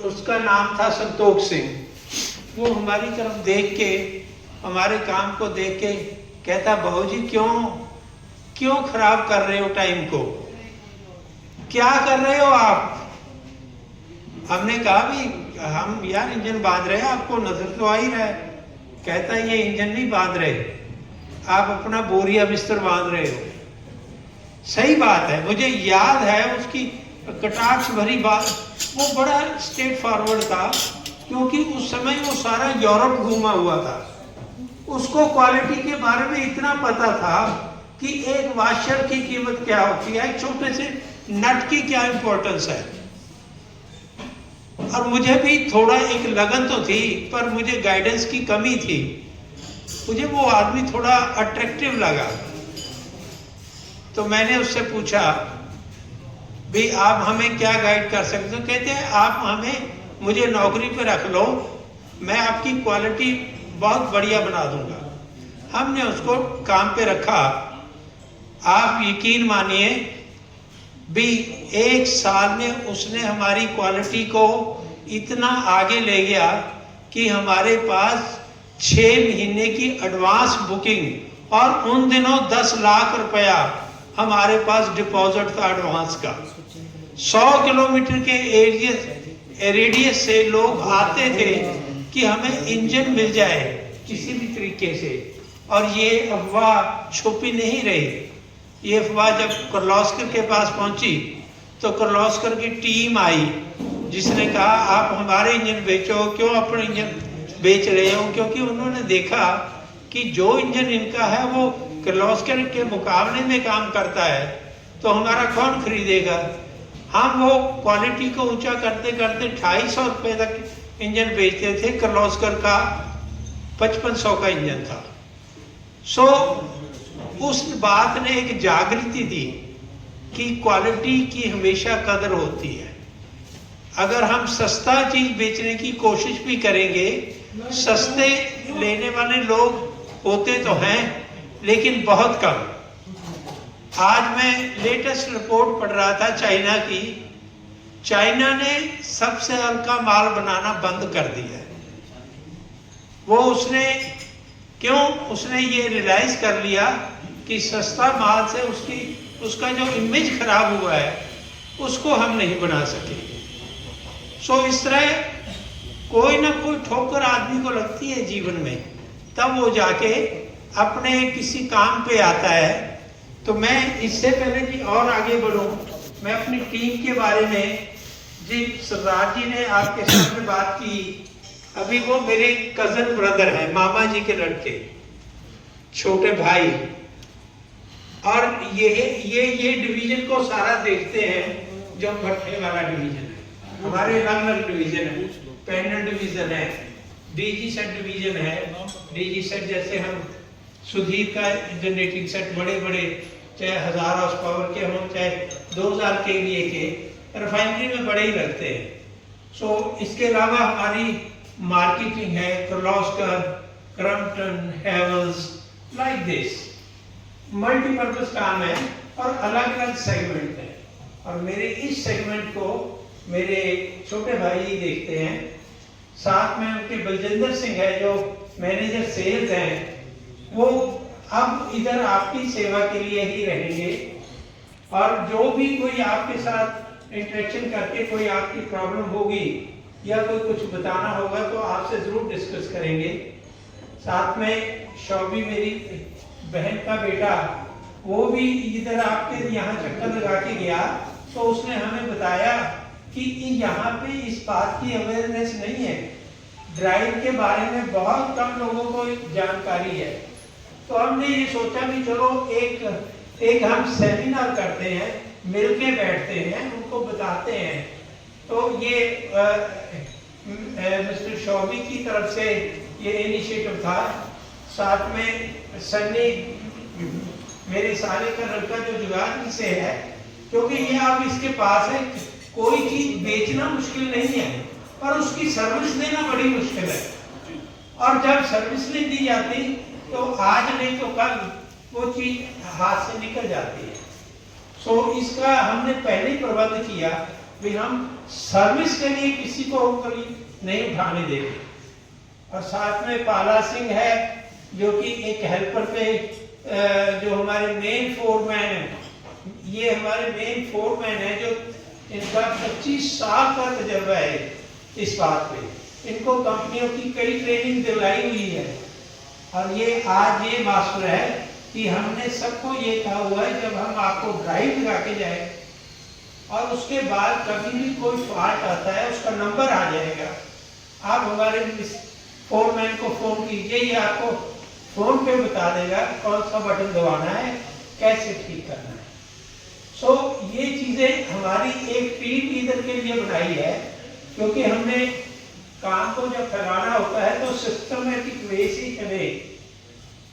उसका नाम था संतोष सिंह। वो हमारी तरफ देख के, हमारे काम को देख के कहता, बाबूजी क्यों खराब कर रहे हो टाइम को, क्या कर रहे हो आप। हमने कहा भी हम यार इंजन बांध रहे हैं, आपको नजर तो आ ही रहा है। कहता है ये इंजन नहीं बांध रहे, आप अपना बोरिया बिस्तर बांध रहे हो। सही बात है, मुझे याद है उसकी कटाक्ष भरी बात। वो बड़ा स्ट्रेट फॉरवर्ड था क्योंकि उस समय वो सारा यूरोप घूमा हुआ था। उसको क्वालिटी के बारे में इतना पता था कि एक वाशर की कीमत क्या होती है, एक छोटे से नट की क्या इंपॉर्टेंस है। और मुझे भी थोड़ा एक लगन तो थी, पर मुझे गाइडेंस की कमी थी। मुझे वो आदमी थोड़ा अट्रैक्टिव लगा, तो मैंने उससे पूछा भी आप हमें क्या गाइड कर सकते हो। कहते हैं आप मुझे नौकरी पे रख लो, मैं आपकी क्वालिटी बहुत बढ़िया बना दूंगा। हमने उसको काम पे रखा। आप यकीन मानिए भी 1 साल में उसने हमारी क्वालिटी को इतना आगे ले गया कि हमारे पास 6 महीने की एडवांस बुकिंग, और उन दिनों 10 लाख रुपया हमारे पास डिपॉजिट था एडवांस का। 100 किलोमीटर के रेडियस से लोग आते थे कि हमें इंजन मिल जाए किसी भी तरीके से। और ये अफवाह छुपी नहीं रही। ये अफवाह जब किर्लोस्कर के पास पहुंची तो किर्लोस्कर की टीम आई जिसने कहा आप हमारे इंजन बेचो, क्यों अपने इंजन बेच रहे हो। क्योंकि उन्होंने देखा कि जो इंजन इनका है वो किर्लोस्कर के मुकाबले में काम करता है, तो हमारा कौन खरीदेगा। हम वो क्वालिटी को ऊंचा करते करते 250 रुपए तक इंजन बेचते थे। किर्लोस्कर का 5500 का इंजन था। सो उस बात ने एक जागृति दी कि क्वालिटी की हमेशा कदर होती है। अगर हम सस्ता चीज बेचने की कोशिश भी करेंगे, सस्ते लेने वाले लोग होते तो हैं लेकिन बहुत कम। आज मैं लेटेस्ट रिपोर्ट पढ़ रहा था चाइना की। चाइना ने सबसे हल्का माल बनाना बंद कर दिया है। वो उसने ये रियलाइज कर लिया कि सस्ता माल से उसका जो इमेज खराब हुआ है उसको हम नहीं बना सकेंगे। सो इस तरह कोई ना कोई ठोकर आदमी को लगती है जीवन में, तब वो जाके अपने किसी काम पे आता है। तो मैं इससे पहले कि और आगे बढ़ूं, मैं अपनी टीम के बारे में, जिन सरदार जी ने आपके सामने बात की, अभी वो मेरे कजन ब्रदर हैं, मामा जी के लड़के, छोटे भाई, और ये डिवीजन को सारा देखते हैं, जो भट्टे वाला डिवीजन है। हमारे अलग अलग डिवीजन है, पैनल डिवीजन है, डीजी सेट डिवीजन है। डीजी सेट जैसे हम सुधीर का जनरेटिंग सेट बड़े बड़े, चाहे 1000 हॉर्स पावर के हों, चाहे 2000 केवीए के, रिफाइनरी में बड़े ही लगते हैं। सो इसके अलावा हमारी मार्केटिंग है, Kirloskar, Crompton, Havells, like this multipurpose काम है और अलग अलग सेगमेंट है। और मेरे इस सेगमेंट को मेरे छोटे भाई ही देखते हैं, साथ में उनके बलजिंदर सिंह है जो मैनेजर सेल्स हैं, वो अब इधर आपकी सेवा के लिए ही रहेंगे। और जो भी कोई आपके साथ इंटरेक्शन करके कोई आपकी प्रॉब्लम होगी या कोई कुछ बताना होगा तो आपसे जरूर डिस्कस करेंगे। साथ में शौबी मेरी बहन का बेटा, वो भी इधर आपके यहाँ चक्कर लगा के गया, तो उसने हमें बताया कि यहाँ पे इस बात की अवेयरनेस नहीं है, ड्राइव के बारे में बहुत कम लोगों को जानकारी है। तो हमने ये सोचा कि चलो एक हम सेमिनार करते हैं, मिलके बैठते हैं, उनको बताते हैं। तो ये मिस्टर शौबी की तरफ से ये इनिशिएटिव था। साथ में सन्नी मेरे साले का लड़का जो जुगाड़ से है, क्योंकि ये आप इसके पास है, कोई चीज बेचना मुश्किल नहीं है पर उसकी सर्विस देना बड़ी मुश्किल है। और जब सर्विस नहीं दी जाती तो आज नहीं तो कल वो चीज हाथ से निकल जाती है। सो इसका हमने पहले ही प्रबंध किया कि हम सर्विस के लिए किसी को ऊपरी नहीं उठाने देंगे। और साथ में पाला सिंह है जो कि एक हेल्पर पे, जो हमारे मेन फोरमैन है, ये हमारे मेन फोरमैन है जो इनका 25 साल का तजर्बा है इस बात पे। इनको कंपनियों की कई ट्रेनिंग दिलाई हुई है। और ये आज ये मास्टर है कि हमने सबको ये कहा हुआ है, जब हम आपको ड्राइव लगा के जाए और उसके बाद कभी भी कोई फॉल्ट आता है, उसका नंबर आ जाएगा, आप हमारे फोरमैन को फोन कीजिए, ये आपको फोन पे बता देगा कौन सा बटन दबाना है, कैसे ठीक करना है। सो ये चीजें हमारी एक टीम लीडर के लिए बनाई है, क्योंकि हमने काम को जब फैलाना होता है तो सिस्टमेटिक वे से ही चले।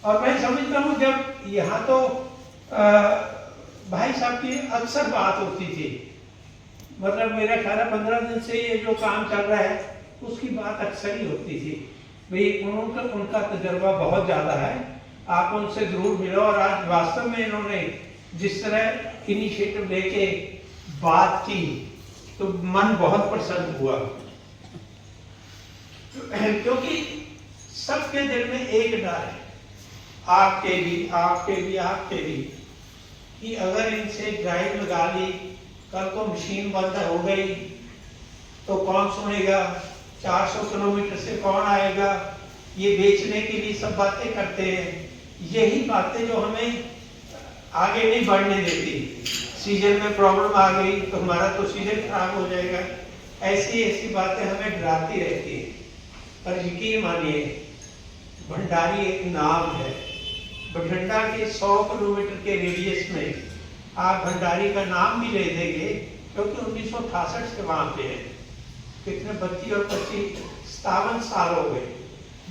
और मैं समझता हूँ जब यहाँ तो भाई साहब की अक्सर बात होती थी, मतलब मेरा ख्याल है 15 दिन से ये जो काम चल रहा है उसकी बात अक्सर ही होती थी। भाई उनका तजर्बा बहुत ज़्यादा है, आप उनसे ज़रूर मिलो। और आज वास्तव में इन्होंने जिस तरह इनिशिएटिव लेके बात की तो मन बहुत प्रसन्न हुआ, क्योंकि सबके दिल में एक डर है, आपके भी, कि अगर इनसे ड्राइव लगा ली, कल को मशीन बंद हो गई तो कौन सुनेगा, 400 किलोमीटर से कौन आएगा, ये बेचने के लिए सब बातें करते हैं। यही बातें जो हमें आगे नहीं बढ़ने देती। सीजन में प्रॉब्लम आ गई तो हमारा तो सीजन खराब हो जाएगा, ऐसी बातें हमें डराती रहती है। पर यकीन मानिए, भंडारी एक नाम है। बठिंडा के 100 किलोमीटर के रेडियस में आप भंडारी का नाम भी ले देंगे, क्योंकि 1968 से वहां पे है। कितने 32 और 25 57 साल हो गए,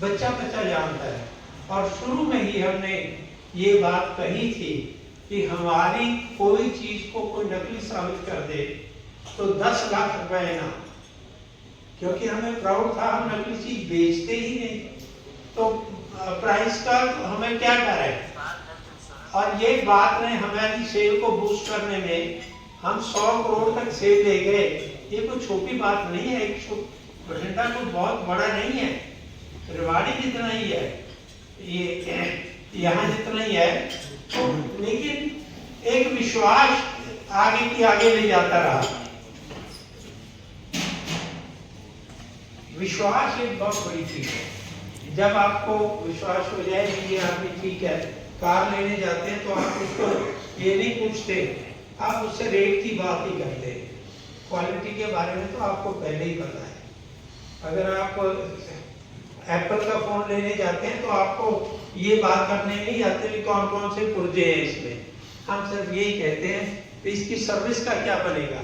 बच्चा जानता है। और शुरू में ही हमने ये बात कही थी कि हमारी कोई चीज को कोई नकली साबित कर दे तो 10 लाख रुपए इनाम, क्योंकि हमें प्राउड था हम नकली चीज बेचते ही नहीं, तो प्राइस का हमें क्या डर है। और ये बात ने हमारी सेल को बूस्ट करने में, हम 100 करोड़ तक सेल ले गए। ये कोई छोटी बात नहीं है, बठिंडा कोई बहुत बड़ा नहीं है, रेवाड़ी जितना ही है, ये यहाँ जितना ही है, तो लेकिन एक विश्वास आगे की आगे ले जाता रहा। विश्वास एक बहुत बड़ी चीज है। जब आपको विश्वास हो जाए कि ये आदमी ठीक है, कार लेने जाते हैं तो आप उसको ये नहीं पूछते, आप उससे रेट की बात ही करते हैं। क्वालिटी के बारे में तो आपको पहले ही पता है। अगर आप एप्पल का फ़ोन लेने जाते हैं तो आपको ये बात करने नहीं आते कि कौन कौन से पुर्जे हैं इसमें, हम सिर्फ यही कहते हैं कि इसकी सर्विस का क्या बनेगा।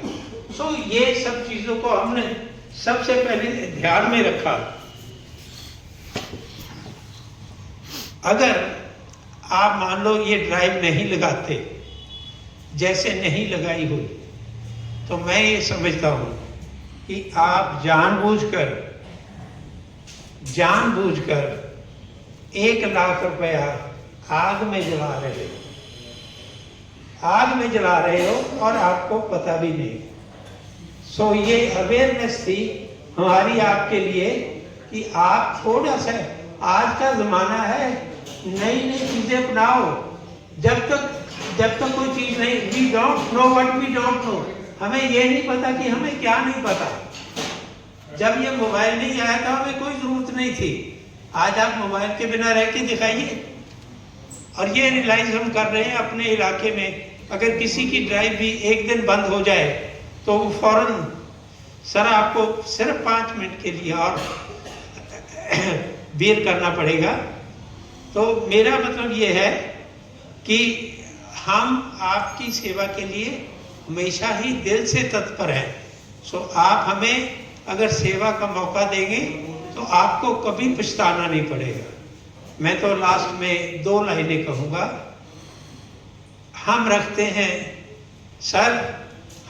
सो ये सब चीज़ों को हमने सबसे पहले ध्यान में रखा। अगर आप मान लो ये ड्राइव नहीं लगाते, जैसे नहीं लगाई हुई, तो मैं ये समझता हूँ कि आप जानबूझकर 1 लाख रुपया आग में जला रहे हो और आपको पता भी नहीं। सो ये अवेयरनेस थी हमारी आपके लिए कि आप थोड़ा सा, आज का ज़माना है, नई चीज़ें अपनाओ। जब तक कोई चीज़ नहीं, we don't know what we don't know, हमें ये नहीं पता कि हमें क्या नहीं पता। जब ये मोबाइल नहीं आया था हमें कोई ज़रूरत नहीं थी। आज आप मोबाइल के बिना रह के दिखाइए। और ये रियलाइज हम कर रहे हैं अपने इलाके में, अगर किसी की ड्राइव भी एक दिन बंद हो जाए तो वो फौरन, सर आपको सिर्फ 5 मिनट के लिए और बेयर करना पड़ेगा। तो मेरा मतलब ये है कि हम आपकी सेवा के लिए हमेशा ही दिल से तत्पर हैं। सो आप हमें अगर सेवा का मौका देंगे तो आपको कभी पछताना नहीं पड़ेगा। मैं तो लास्ट में 2 लाइनें कहूँगा। हम रखते हैं सर,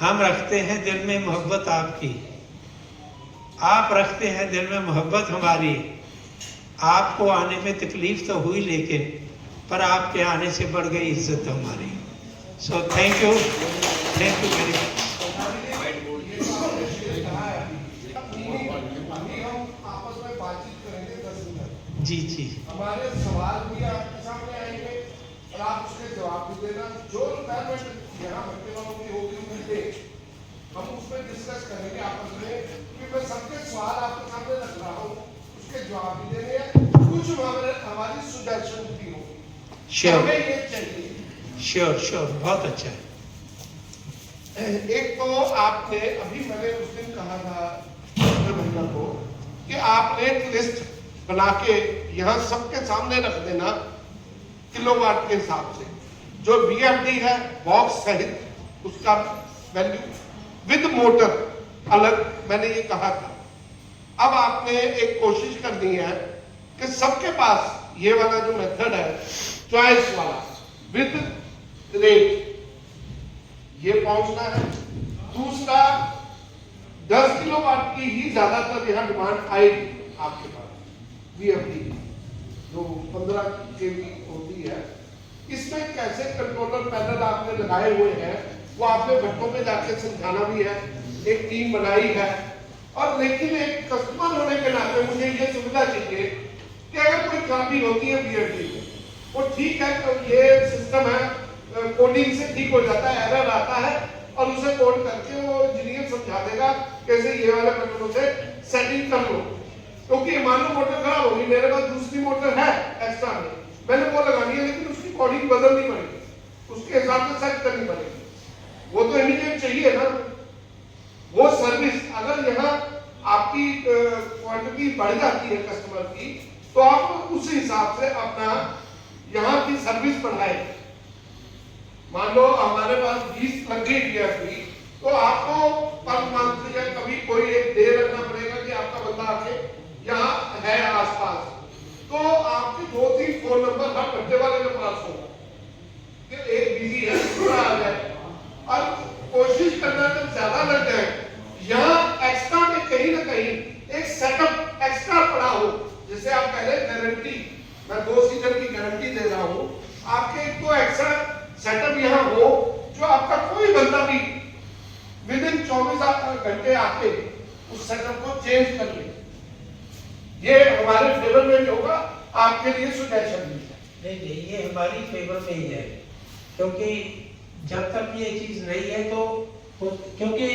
हम रखते हैं दिल में मोहब्बत आपकी, आप रखते हैं दिल में मोहब्बत हमारी। आपको आने में तकलीफ तो हुई, लेकिन पर आपके आने से बढ़ गई इज्जत हमारी। So thank you very much. जी जी, हमारे सवाल भी आपके सामने आएंगे और आप उसके जवाब भी देना। जो रिक्वायरमेंट यहाँ भट्टे वालों की होगी उनके हम उसमें डिस्कस करेंगे आपस में, कि मैं सबके सवाल आपके सामने रख रहा हूँ, उसके जवाब भी देने हैं। कुछ हमारी सुजेशन भी होगी, हमें ये चाहिए। श्योर, बहुत अच्छा है। एक तो आपने अभी, मैंने उस दिन कहा था भैया को कि आपने एक लिस्ट बना के यहाँ सबके सामने रख देना किलोवाट के हिसाब से, जो बीएफडी है बॉक्स सहित उसका वैल्यू विद मोटर अलग, मैंने ये कहा था। अब आपने एक कोशिश करनी है कि सबके पास ये वाला जो मेथड है चॉइस वाला विद रेट, ये पहुंचना है। दूसरा, 10 किलोवाट की ही ज्यादातर यहाँ डिमांड आएगी आपके पास, बीएफडी जो 15 केवी होती है। इसमें कैसे कंट्रोलर पैनल आपने लगाए हुए हैं वो आपने भट्टों में जाके समझाना भी है, एक टीम बनाई है। और लेकिन एक कस्टमर होने के नाते मुझे ये सुविधा चाहिए कि अगर कोई खराबी होती है बीएफडी में, वो ठीक है, तो ये सिस्टम है, कोडिंग से ठीक हो जाता है, एरर आता है और उसे कोड करके वो इंजीनियर समझा देगा कैसे ये वाले बटनों से सेटिंग कर लो। क्योंकि मानो मोटर खराब होगी, मेरे पास दूसरी मोटर है एक्स्ट्रा में, मैंने वो लगानी है, लेकिन उसकी कोडिंग बदलनी पड़ेगी, उसके हिसाब से सेट करनी पड़ेगी। वो तो इमीडिएट चाहिए ना वो सर्विस। अगर यहाँ आपकी क्वांटिटी बढ़ जाती है कस्टमर की, तो आप उस हिसाब से अपना यहाँ की सर्विस बढ़ाए। मान लो हमारे पास 20 लग गई बीएफडी, तो आपको पर मंथ या कभी कोई एक डे रखना पड़ेगा कि आपका बंदा आके यहाँ है आसपास, तो आपके 2-3 फोन नंबर हर घंटे वाले के पास होगा कि एक बिजी है, दूसरा आ जाए। और कोशिश करना जब ज्यादा लग जाए, यहाँ एक्स्ट्रा में कहीं ना कहीं एक सेटअप एक्स्ट्रा पड़ा हो। जैसे आप पहले गारंटी, मैं 2 सीजन की गारंटी दे रहा हूँ, आपके एक तो एक्स्ट्रा सेटअप यहाँ हो, जो आपका कोई बंदा भी विदिन 24 घंटे आके उस सेटअप को चेंज कर ले। ये हमारे फेवर में होगा, आपके लिए सुजेशन भी है। नहीं, ये हमारी फेवर में ही है, क्योंकि जब तक ये चीज नहीं है तो क्योंकि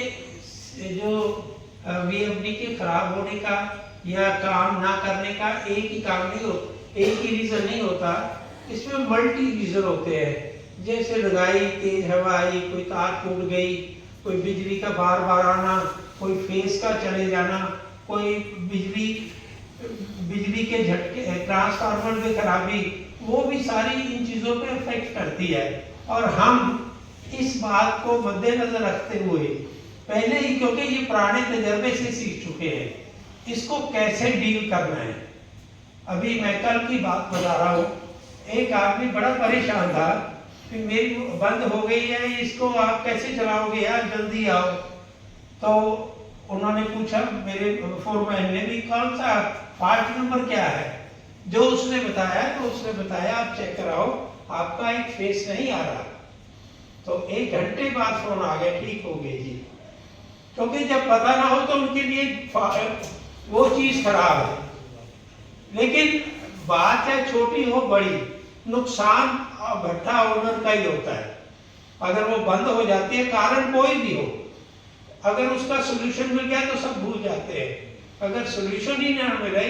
जो वीएफडी के खराब होने का या काम ना करने का एक ही काम नहीं होता, एक ही रीजन नहीं होता इसमें मल्टी रीजन होते हैं, जैसे लगाई, तेज हवा आई, कोई तार टूट गई, कोई बिजली का बार बार आना, कोई फेस का चले जाना, कोई बिजली के झटके, ट्रांसफार्मर में खराबी, वो भी सारी इन चीज़ों पे इफेक्ट करती है। और हम इस बात को मद्देनजर रखते हुए पहले ही, क्योंकि ये पुराने तजर्बे से सीख चुके हैं, इसको कैसे डील करना है। अभी मैं कल की बात बता रहा हूँ, एक आदमी बड़ा परेशान था कि मेरी बंद हो गई है, इसको आप कैसे चलाओगे यार, जल्दी आओ। तो उन्होंने पूछा मेरे फोरमैन ने भी, कौन सा पार्ट नंबर क्या है, जो उसने बताया, तो उसने बताया आप चेक कराओ, आपका एक फेस नहीं आ रहा। तो 1 घंटे बाद फोन आ गया, ठीक हो गई जी। क्योंकि जब पता ना हो तो उनके लिए वो चीज खराब है। लेकिन बात है छोटी हो बड़ी, नुकसान भट्ठा ओनर का ही होता है। अगर वो बंद हो जाती है, कारण कोई भी हो, अगर उसका सोल्यूशन मिल गया तो सब भूल जाते हैं। अगर सोल्यूशन ही ना मिले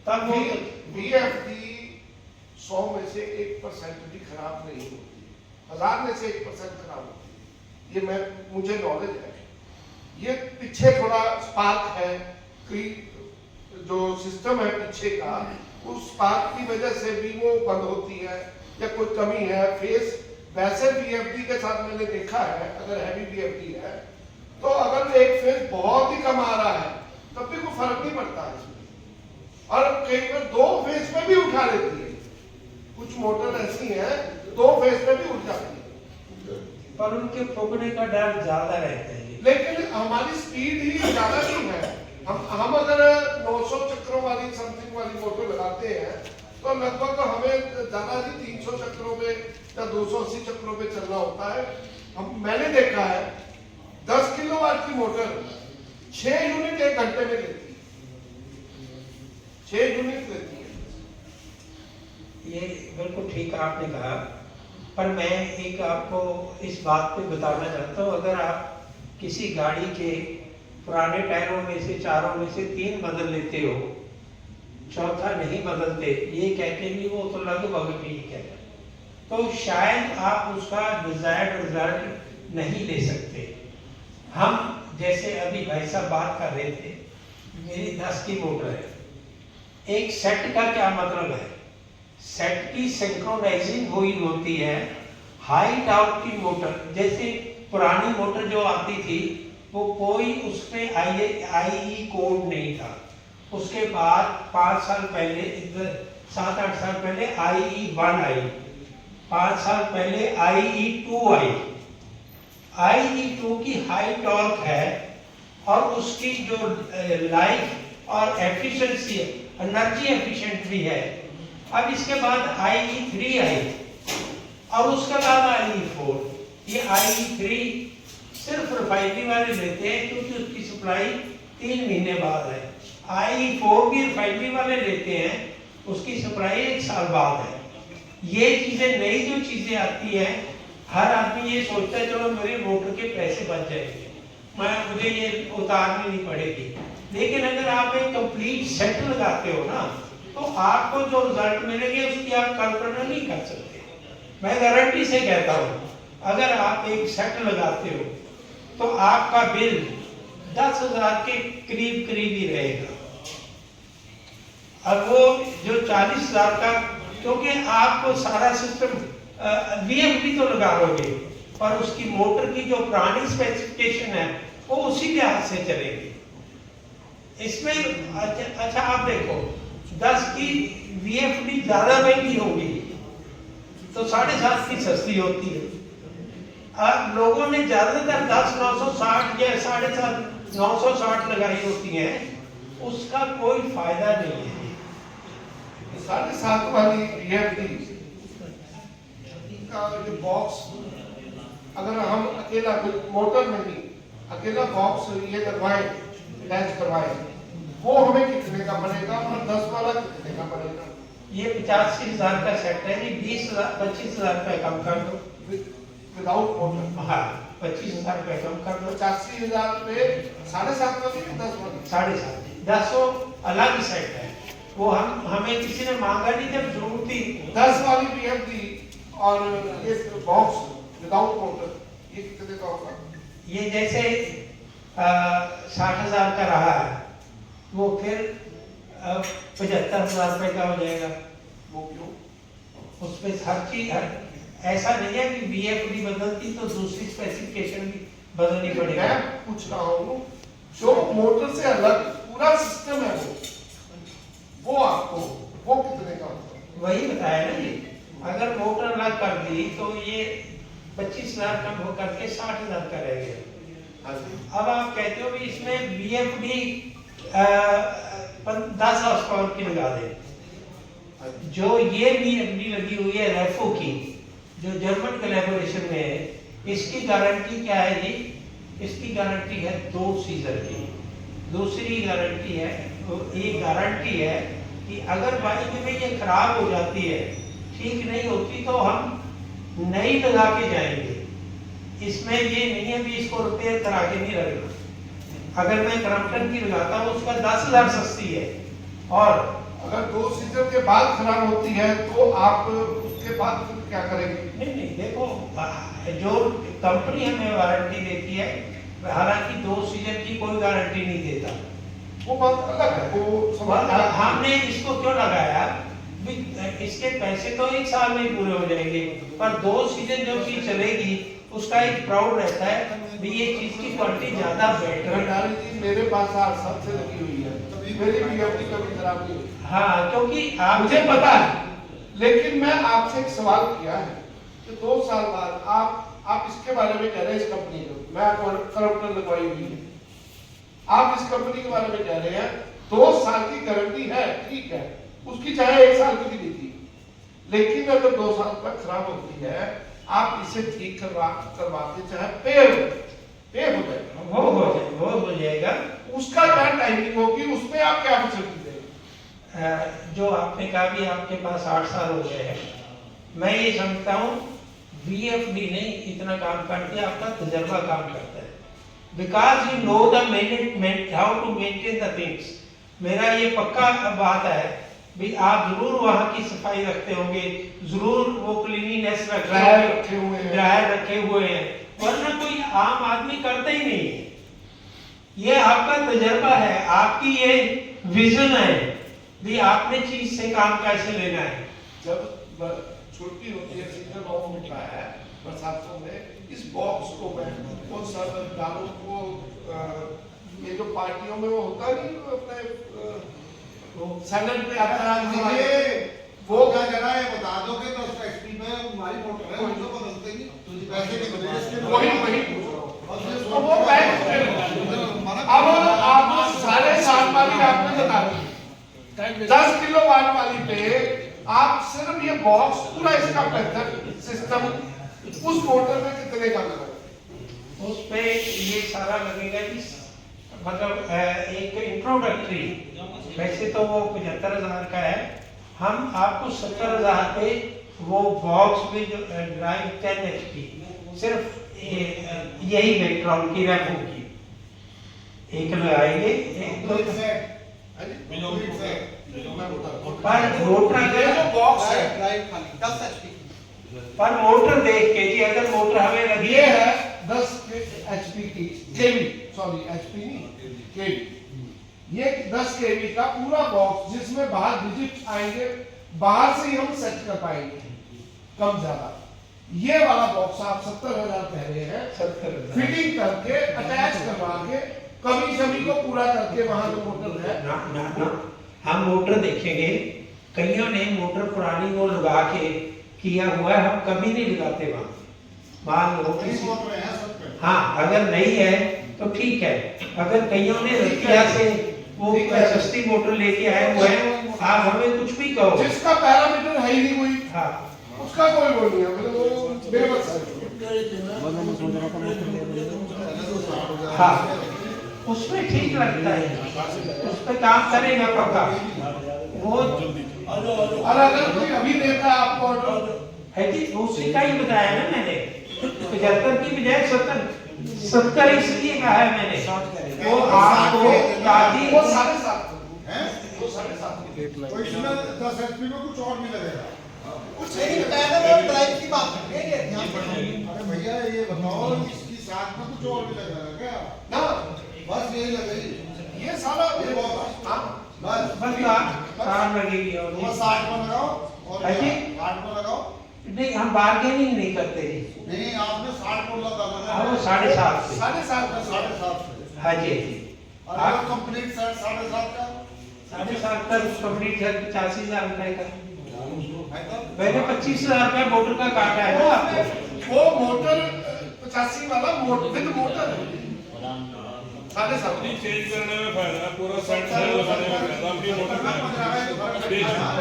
तब वो VFD 100 में से 1% भी खराब नहीं होती, 1000 में से 1% खराब होती है। ये मुझे नॉलेज है। ये पीछे थोड़ा स्पार्क है, कोई जो सिस्टम है पीछे का, उस स्पार्क की वजह से भी वो बंद होती है या कोई कमी है। फेस वैसे VFD के साथ मैंने देखा है, अगर हैवी VFD है तो अगर एक फेस बहुत ही कम आ रहा है तब भी कोई फर्क नहीं पड़ता है इसमें, और कई बार 2 फेस में भी उठा लेती है। कुछ मोटर ऐसी है 2 फेस में भी उठ जाती है, पर उनके फूकने का डर ज्यादा रहता है। लेकिन हमारी स्पीड ही ज्यादा नहीं है। हम अगर 900 चक्रों वाली समथिंग वाली मोटर लगाते हैं तो लगभग हमें ज्यादा नहीं 300 चक्रों पे या 280 चक्रों पे चलना होता है। मैंने देखा है 10 किलोवाट की मोटर 6 यूनिट 1 घंटे में लेती है, 6 यूनिट लेती है। ये बिल्कुल ठीक आपने कहा, पर मैं एक आपको इस बात पे बताना चाहता हूँ, अगर आप किसी गाड़ी के पुराने टायरों में से 4 में से 3 बदल लेते हो, चौथा नहीं बदलते, ये कहते भी वो तो लगभग ठीक है, तो शायद आप उसका डिजायर्ड रिजल्ट नहीं ले सकते। हम जैसे अभी भाई साहब बात कर रहे थे, मेरी 10 की मोटर है। एक सेट का क्या मतलब है? सेट की सिंक्रोनाइजिंग हुई होती है। हाई टॉर्क की मोटर, जैसे पुरानी मोटर जो आती थी वो कोई उसमें IE कोड नहीं था। उसके बाद 5 साल पहले, 7-8 साल पहले IE1 आई, 5 साल पहले IE2 आई। IE2 की हाई टॉर्क है और उसकी जो लाइफ और एफिशिएंसी, एनर्जी एफिशिएंट भी है। अब इसके बाद IE3 आई और उसके बाद IE4। ये IE3 सिर्फ रिफाइनरी वाले लेते हैं क्योंकि उसकी सप्लाई 3 महीने बाद है। IE4 भी रिफाइनरी वाले लेते हैं, उसकी सप्लाई 1 साल बाद है। ये चीजें, नई जो चीजें आती हैं, हर आदमी ये सोचता है चलो मेरे मोटर के पैसे बच जाएंगे, मुझे ये उतारनी नहीं पड़ेगी। लेकिन अगर आप एक कंप्लीट सेट लगाते हो ना, तो आपको जो रिजल्ट मिलेंगे उसकी आप कल्पना नहीं कर सकते। मैं गारंटी से कहता हूँ, अगर आप एक सेट लगाते हो तो आपका बिल 10,000 के करीब ही रहेगा। और वो जो 40,000 का, क्योंकि आपको सारा सिस्टम VFD तो लगा लोगे, पर उसकी मोटर की जो पुरानी स्पेसिफिकेशन है वो उसी लिहाज से चलेगी। इसमें अच्छा आप देखो, 10 की VFD ज्यादा महंगी होगी तो 7.5 की सस्ती होती है। अब लोगों ने ज्यादातर 10,960 या 7.5 960 लगाई होती है, उसका कोई फायदा नहीं है। 7.5 वाली VFD का जो बॉक्स, अगर हम अकेला मोटर में नहीं, अकेला बॉक्स ये लगवाए, अटैच करवाए, वो हमें कितने का पड़ेगा और 10 वाला कितने का पड़ेगा? ये 85,000 का सेट है जी, 20,000 25,000 रुपए कम कर दो विदाउट मोटर। हाँ, 25,000 रुपए कम कर दो। 85,000 पे 7.5 वाली 10 वाली 7.5 10 अलग सेट है। वो हमें किसी ने मांगा नहीं जब जरूरत थी। 10 वाली BF दी और ये बॉक्स विदाउट मोटर, ये कितने का होगा? ये जैसे 60,000 का रहा है, वो फिर 75,000 रुपए का हो जाएगा। वो क्यों? उसमें हर चीज ऐसा नहीं है कि BFD बदलती तो दूसरी स्पेसिफिकेशन भी बदलनी पड़ेगी। मैं पूछ रहा हूँ जो मोटर से अलग पूरा सिस्टम है वो आपको वो कितने का होगा? वही बताया ना जी, अगर मोटर अलग कर दी तो ये 25,000 कम हो करके 60,000 का रह गया। हाँ जी। अब आप कहते हो कि इसमें BFD 10 हॉर्स पावर की लगा दे। जो ये BFD लगी हुई है रेफो की, जो जर्मन कोलैबोरेशन में है, इसकी गारंटी क्या है जी? इसकी गारंटी है 2 सीजन की। दूसरी गारंटी है, एक गारंटी है कि अगर बाइक में ये खराब हो जाती है, ठीक नहीं होती, तो हम नई लगा के जाएंगे। इसमें ये नहीं है भी इसको रिपेयर करा के नहीं रखना। अगर मैं क्रम्पटन की लगाता हूँ उसका 10,000 सस्ती है, और अगर 2 सीजन के बाद खराब होती है तो आप उसके बाद फिर क्या करेंगे? नहीं देखो, जो कंपनी हमें वारंटी देती है, हालांकि 2 सीजन की कोई गारंटी नहीं देता, वो बात अलग है, वो समझ में हमने इसको क्यों लगाया? इसके पैसे तो 1 साल में ही पूरे हो जाएंगे, पर 2 सीजन जो चीज चलेगी उसका एक प्राउड रहता है भी ये चीज की क्वालिटी ज्यादा बेटर है। भंडारी जी मेरे पास 8 साल से लगी हुई है, मेरी BFD कभी खराब नहीं हुई। हाँ, क्योंकि आप मुझे पता है, लेकिन मैं आपसे एक सवाल किया है कि 2 साल बाद आप इसके बारे में कह रहे हैं, इस कंपनी को मैं करप्टर लगवाई हुई है, आप इस कंपनी के बारे में कह रहे हैं 2 साल की गारंटी है, ठीक है, उसकी चाहे 1 साल की भी दी थी, लेकिन अगर 2 साल तक खराब होती है, आप इसे ठीक करवा के चाहे पे हो जाएगा, वो हो जाएगा। उसका क्या टाइमिंग होगी, उसमें आप क्या फैसिलिटी देंगे? जो आपने कहा भी आपके पास 8 साल हो गए हैं, मैं ये समझता हूँ BFD ने इतना काम करती है, आपका तजर्बा काम करता है, because you know the management, how to maintain the things. मेरा ये पक्का बात है भी आप जरूर वहाँ की सफाई रखते होंगे, जरूर वो क्लीनिनेस ड्रायर रखे हुए हैं, ड्रायर रखे हुए हैं, वरना कोई आम आदमी करता ही नहीं है। ये आपका तजर्बा है, आपकी ये विजन है भी आपने चीज से काम कैसे लेना है। जब छुट्टी होती है, सीजन ऑफ होता है बरसातों में, इस बॉक्स को मैं उन सरदारों को ये जो पार्टियों में वो होता नहीं, अपने सैनल पे आता है, वो क्या जरा है बता दो कि तो उसका स्पीड में हमारी मोटर है, हम तो बदलते नहीं, तुझे पैसे नहीं बदले इसके वही तो वो बैंक अब आप सारे साल वाली आपने बता दी 10 किलो वाट वाली पे आप सिर्फ ये बॉक्स पूरा इसका बेहतर सिस्टम उस मोटर में कितने का लगा? उस पे ये सारा लगेगा कि मतलब एक इंट्रोडक्टरी, वैसे तो वो 75,000 का है, हम आपको 70,000 पे वो बॉक्स में जो ड्राइव 10 HP सिर्फ यही इलेक्ट्रॉन की रेफो की एक लगाएंगे, एक तो पर मोटर ये जो बॉक्स है ड्राइव खाली 10 HP पर मोटर देख के जी, अगर मोटर हमें लगी ये है 10 HP की केवी, सॉरी HP नहीं केवी, ये 10 केवी का पूरा बॉक्स जिसमें बाहर डिजिट आएंगे, बाहर से ही हम सेट कर पाएंगे कम ज्यादा। ये वाला बॉक्स आप 70,000 कह रहे हैं, 70,000 फिटिंग करके अटैच करवा के कभी सभी को पूरा करके वहां जो मोटर है ना हम मोटर देखेंगे, कईयों ने मोटर पुरानी वो लगा के किया हुआ है, हम कभी नहीं लगाते वहां। मान लो मोटर है सब पे। हाँ, अगर नहीं है तो ठीक है, अगर कईयों ने रतिया से वो सस्ती मोटर लेके आए हुए हैं, आप हमें कुछ भी कहो, जिसका पैरामीटर है ही नहीं कोई, हाँ उसका कोई वो नहीं है, मतलब वो बेबस है। हाँ, उसमें ठीक लगता है, उस पर काम करेगा पक्का वो। और अगर कोई अभी देता है आपको ऑर्डर है कि उसी का ही बताया ना मैंने, 75 की बजाय 70 इसलिए कहा है मैंने, वो आपको ताकि वो 7.5 हैं? वो 7.5 की। तो इसमें 10 HP में कुछ और भी लगेगा। कुछ नहीं, पैनल और ड्राइव की बात कर रहे हैं, ध्यान से। अरे भैया ये बताओ इसकी साथ में कुछ और भी लगेगा क्या? ना बस यही लगेगी। ये सारा ये बहुत हाँ बस बस कार लगेगी और तो 60 में लगाओ और है जी? 60 में लगाओ। नहीं, हम बार्गेनिंग नहीं करते जी। नहीं आपने 60 बोला था ना। हाँ, वो 7.5 से। 7.5 का 7.5 से। हाँ जी, जी। और अगर कंप्लीट 7.5 का 7.5 का कंप्लीट है 85,000 रुपए का। है तो मैंने 25,000 रुपए मोटर का काटा है ना आपको। वो मोटर 85 वाला विद मोटर 7.5 चेंज करने में फायदा है, पूरा सेट लगाने में फायदा, अपनी मोटर में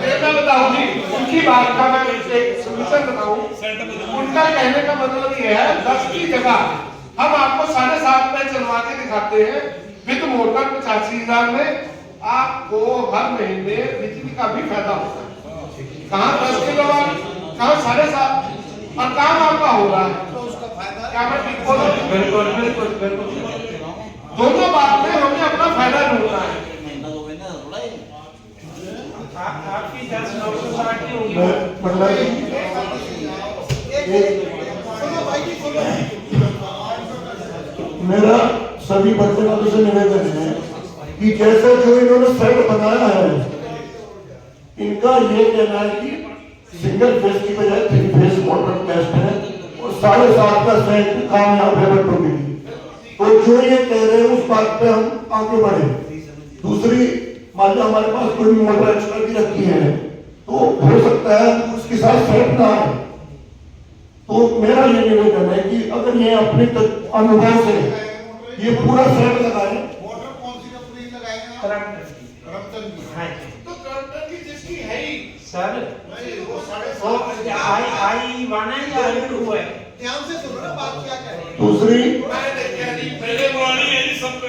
ये मैं बताऊं जी, उनकी बात का मैं एक सॉल्यूशन बताऊं। उनका कहने का मतलब ये है 10 की जगह हम आपको 7.5 में चलवा के दिखाते हैं विद मोटर 85,000 में। आपको हर महीने बिजली का भी फायदा होता है। कहाँ 10 किलोवाट, कहाँ 7.5, और काम आपका हो रहा है। तो उसका फायदा क्या मैं ठीक बोल रहा हूं? बिल्कुल बिल्कुल बिल्कुल। दोनों बात में हमें अपना फायदा ढूंढना है। आपकी 10,960 की होगी। सुनो भाई जी, सुनो। मेरा सभी बच्चों से निवेदन है कि जैसे जो इन्होंने सेट बनाया है, इनका ये कहना है कि सिंगल फेस की बजाय 3 फेस मोटर बेस्ट है और 7.5 का सेट कामयाब है बच्चों के लिए। तो जो ये कह रहे हैं उस बात पे हम आगे बढ़े। दूसरी, मान लो हमारे पास कोई मोटर एक्स्ट्रा भी रखी है तो हो सकता है उसके साथ सेट ना आए। तो मेरा ये निवेदन है कि अगर ये अपने अनुभव से ये पूरा सेट लगाए। मोटर कौन सी कंपनी की लगाएंगे आप? रमतन की। हाँ जी तो क्रॉम्पटन की जिसकी है ही सर, नहीं वो वो 7.5 I1 है या I2 है? ध्यान से सुनो ना, बात क्या कह रहे हैं। दूसरी, मैंने कह दी मेरे पुरानी है जी सब पे।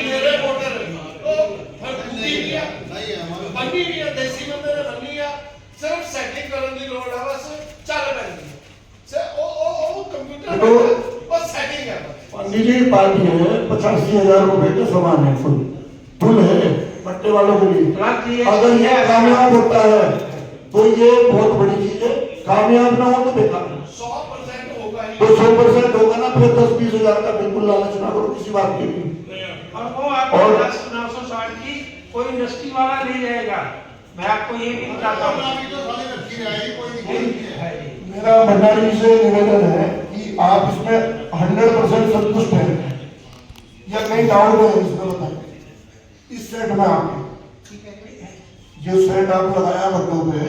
मेरे मोटर तो फर्जी किया नहीं है हमारे बनी नहीं है, देसी बंदे ने बनी है, सिर्फ सेटिंग करने की लोड़ है, बस चल पैंदी से ओ कंप्यूटर तो बस सेटिंग है बस। पंडित जी पार्टी है 85,000 रुपए का सामान है, फुल है पट्टे वालों के लिए। अगर ये कामयाब होता है तो ये बहुत बड़ी चीज है, कामयाब ना हो तो बेकार है। 100% होगा ही। तो 100% होगा ना, फिर 10-20,000 का बिल्कुल लालच ना करो किसी बात के लिए। और वो आपको और- 10,960 की कोई इंडस्ट्री वाला ले जाएगा। मैं आपको ये भी बताता हूँ। अभी तो साली रखी रहेगी, कोई दिक्कत नहीं है। मेरा भंडारी जी से निवेदन है कि आप इसमें 100% संतुष्ट हैं या कहीं डाउट है इसमें बताएं। इस सेट में आपके जो सेट आप लगाया बट्टों पे,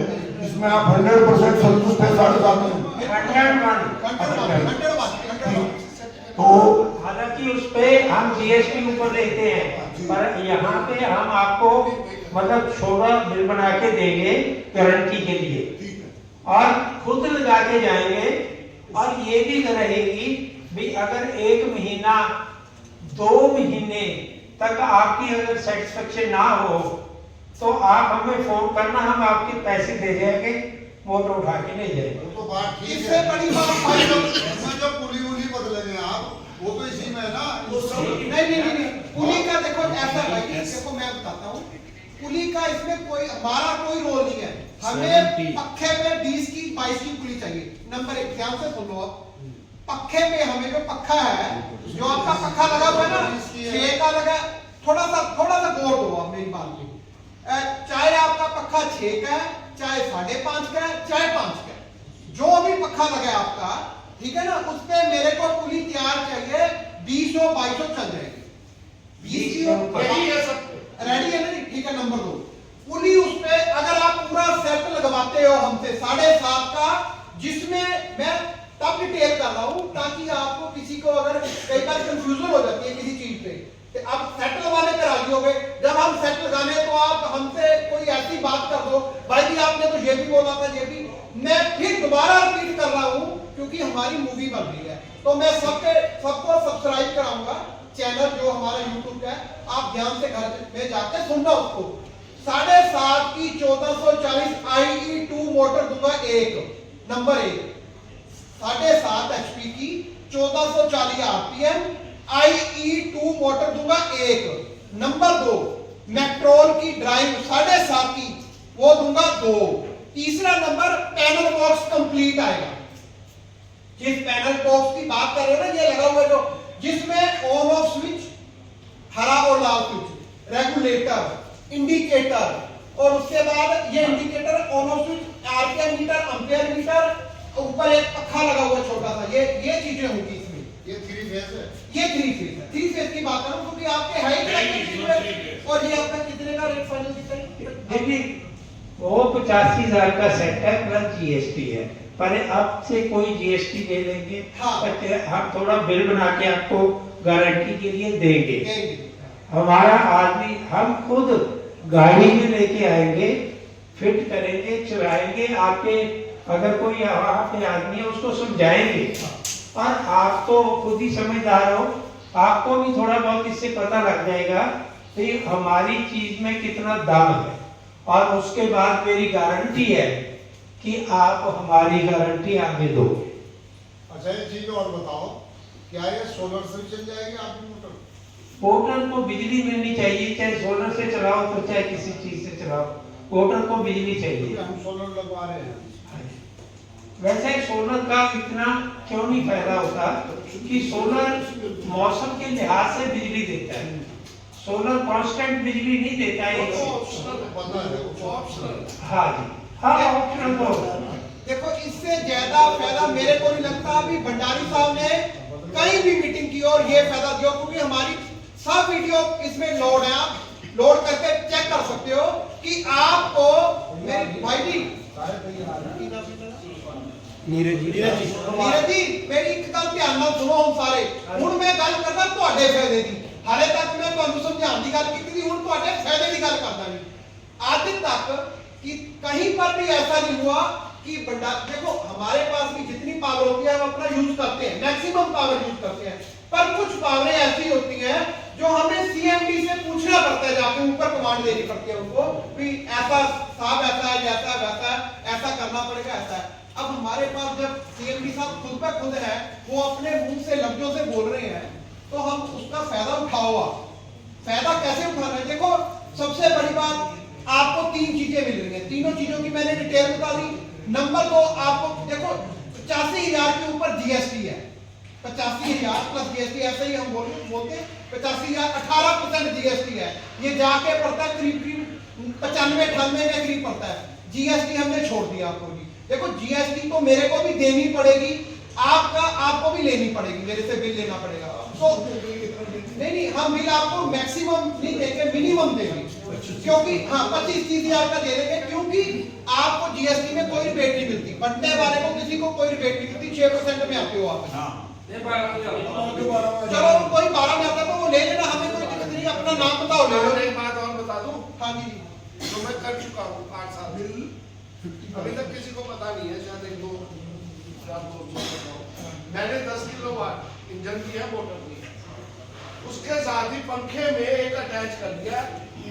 इसमें आप 100% संतुष्ट है 7.5 में? 101। तो हालांकि उस पे हम जीएसटी ऊपर लेते हैं, पर यहाँ पे हम आपको मतलब छोटा बिल बना के देंगे गारंटी के लिए और खुद लगा के जाएंगे। और ये भी रहेगी भी अगर 1 महीना 2 महीने तक आपकी अगर सेटिस्फेक्शन ना हो तो आप हमें फोन करना, हम आपके पैसे दे जाएंगे, मोटर उठा के ले जाएंगे। वो तो बात ठीक इससे है। बड़ी बात भाई लोग- इसमें जो पुली बदलेंगे आप, वो तो इसी में है ना। वो सब नहीं, पुली का देखो ऐसा है भाई, देखो मैं बताता हूँ, पुली का इसमें कोई हमारा कोई रोल नहीं है। हमें पक्के में 20 की 22 की पुली चाहिए। नंबर 1, ध्यान से सुनो आप, पक्के में हमें जो पक्का है, जो आपका पक्का लगा हुआ है ना 6 का लगा, थोड़ा सा गौर दो आप मेरी बात में। चाहे आपका पक्का 6 का है, चाहे 5.5 का है, चाहे 5 का है, जो भी पक्का लगा है आपका, ठीक है ना, उस पे मेरे को पुली तैयार चाहिए 20-22 चल जाएगी। 20 यही है सब। रेडी है ना जी? ठीक है। नंबर 2, पुली उस पे अगर आप पूरा सेट लगवाते हो हमसे 7.5 का, जिसमें मैं तब डिटेल कर रहा हूं ताकि आपको किसी को अगर कई बार कंफ्यूजन हो जाती है किसी चीज पे, कि अब सेट लगाने पे राजी हो गए, जब हम सेट लगाने तो आप हमसे कोई ऐसी बात कर दो, भाई जी आपने तो ये भी बोला था, ये भी। मैं फिर दोबारा रिपीट कर रहा हूं क्योंकि हमारी मूवी बन रही है, तो मैं सबको सब्सक्राइब कराऊंगा चैनल जो हमारा यूट्यूब का है। आप ध्यान से घर में जाके सुनना उसको। 7.5 की 1440 IE2 मोटर दूंगा एक, नंबर 1। 7.5 HP की 1440 RPM IE2 मोटर दूंगा एक, नंबर 2। मेट्रोल की ड्राइव 7.5 की वो दूंगा 2। तीसरा नंबर पैनल बॉक्स कंप्लीट आएगा। जिस पैनल बॉक्स की बात कर रहे हो ना, ये लगा हुआ जो जिसमें ऑन ऑफ स्विच, हरा और लाल स्विच, रेगुलेटर, इंडिकेटर, और उसके बाद ये indicator, on off switch, RPM meter, ampere meter, ऊपर एक पखा लगा हुआ छोटा सा, ये चीजें होंगी इसमें। ये 3 फेज है। ये 3 फेज है। 3 फेज की बात करूं क्योंकि आपके हाइट और ये आपका कितने का रेट फाइनल दिख रहा है? देखिए वो 85,000 का सेट है प्लस जीएसटी है, पर अब से कोई जीएसटी ले लेंगे। हाँ। हम थोड़ा बिल बना के आपको गारंटी के लिए देंगे। देंगे। हमारा आदमी, हम खुद गाड़ी में लेके आएंगे, फिट करेंगे, चलाएंगे, आपके अगर कोई वहाँ पे आदमी है उसको समझाएंगे। और आप तो खुद ही समझदार हो, आपको भी थोड़ा बहुत इससे पता लग जाएगा कि हमारी चीज में कितना दम है। और उसके बाद मेरी गारंटी है कि आप हमारी गारंटी आगे दोगे। अच्छा एक चीज और बताओ, क्या ये सोलर से चल जाएगी आपकी मोटर? मोटर को बिजली मिलनी चाहिए, चाहे सोलर से चलाओ तो चाहे किसी चीज से चलाओ, मोटर को बिजली चाहिए। हम सोलर लगवा रहे हैं। वैसे सोलर का इतना क्यों नहीं फायदा होता, क्योंकि सोलर मौसम के लिहाज से बिजली देता है। सोलर कांस्टेंट बिजली नहीं देता है। हाँ जी, हाँ ऑप्शनल तो देखो इससे ज्यादा फायदा मेरे को नहीं लगता। अभी भंडारी साहब ने कहीं भी मीटिंग की और ये फायदा दिया, क्योंकि हमारी सब वीडियो इसमें लोड है। आप लोड करके चेक कर सकते हो कि आपको मेरे भाई जी नीरज जी मेरी एक गल ध्यान नाल सुनो। हम सारे हुण मैं गल करदा तुहाडे फायदे दी। हाले तक मैं तुहानू समझाउण दी गल कीती थी, हुण तुहाडे फायदे दी गल करदा जी। आज तक कि कहीं पर भी ऐसा नहीं हुआ कि बड़ा, देखो हमारे पास भी जितनी पावर होती है हम अपना यूज करते हैं, मैक्सिमम पावर यूज करते हैं, पर कुछ पावरें ऐसी होती हैं जो हमें सीएमडी से पूछना पड़ता है, जाके ऊपर कमांड देनी पड़ती है उनको कि ऐसा साहब ऐसा है, ऐसा वैसा है, ऐसा करना पड़ेगा, ऐसा है। अब हमारे पास जब सीएमडी साहब खुद पे खुद है, वो अपने मुंह से लफ्जों से बोल रहे हैं, तो हम उसका फायदा उठाओ। फायदा कैसे उठाना है? देखो सबसे बड़ी बात, आपको 3 चीजें मिल रही हैं, तीनों चीजों की मैंने डिटेल बता दी। नंबर 2, आपको देखो 85,000 के ऊपर जीएसटी है, 85,000 प्लस जीएसटी, ऐसे ही हम बोलते 85,000, 18% जीएसटी है। ये जाके पड़ता है करीब 95-98 के करीब पड़ता है। जीएसटी हमने छोड़ दिया आपको जी। देखो जीएसटी तो मेरे को भी देनी पड़ेगी, आपको भी लेनी पड़ेगी, मेरे से बिल लेना पड़ेगा। तो नहीं हम बिल आपको मैक्सिमम नहीं देंगे, मिनिमम देंगे, क्योंकि हाँ 25-30,000 का दे देंगे, क्योंकि आपको जीएसटी में कोई रिबेट नहीं मिलती। बंटने वाले को किसी को कोई रिबेट नहीं मिलती, 6% में आते हो आप। चलो कोई 12 में आता तो वो ले लेना, हमें कोई दिक्कत नहीं। अपना नाम बताओ, ले लो। एक बात और बता दूं, हाँ जी, जो मैं कर चुका हूँ 8 साल, अभी तक किसी को पता नहीं है, शायद 1-2 मैंने 10 किलोवाट इंजन की है, मोटर की है, उसके साथ ही पंखे में एक अटैच कर दिया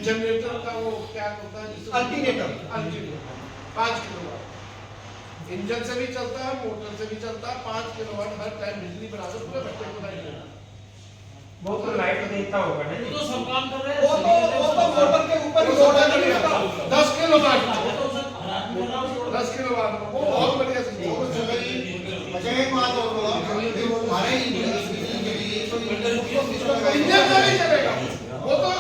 जनरेटर का, वो क्या होता है जिससे अल्टरनेटर 5 किलोवाट इंजन से भी चलता है, मोटर से भी चलता है। 5 किलोवाट हर टाइम बिजली बना दो, पूरे बच्चे को नहीं देना। वो तो लाइट देता होगा ना जी। तो सब काम कर रहे हैं। वो तो मोटर के ऊपर ही लोड है। 10 किलोवाट 10 किलोवाट वो बहुत बढ़िया चीज है। अच्छा एक बात और बोलो, हमारे इंजन से नहीं चलेगा वो, तो वो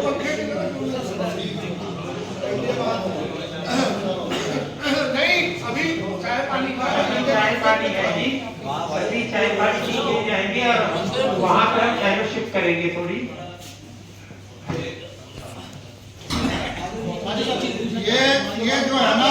पंखे की तरह नहीं। अभी चाय पानी का चाय पानी है जी, सभी चाय पानी पी के जाएंगे और वहाँ पर हम फेलोशिप करेंगे थोड़ी। ये जो है ना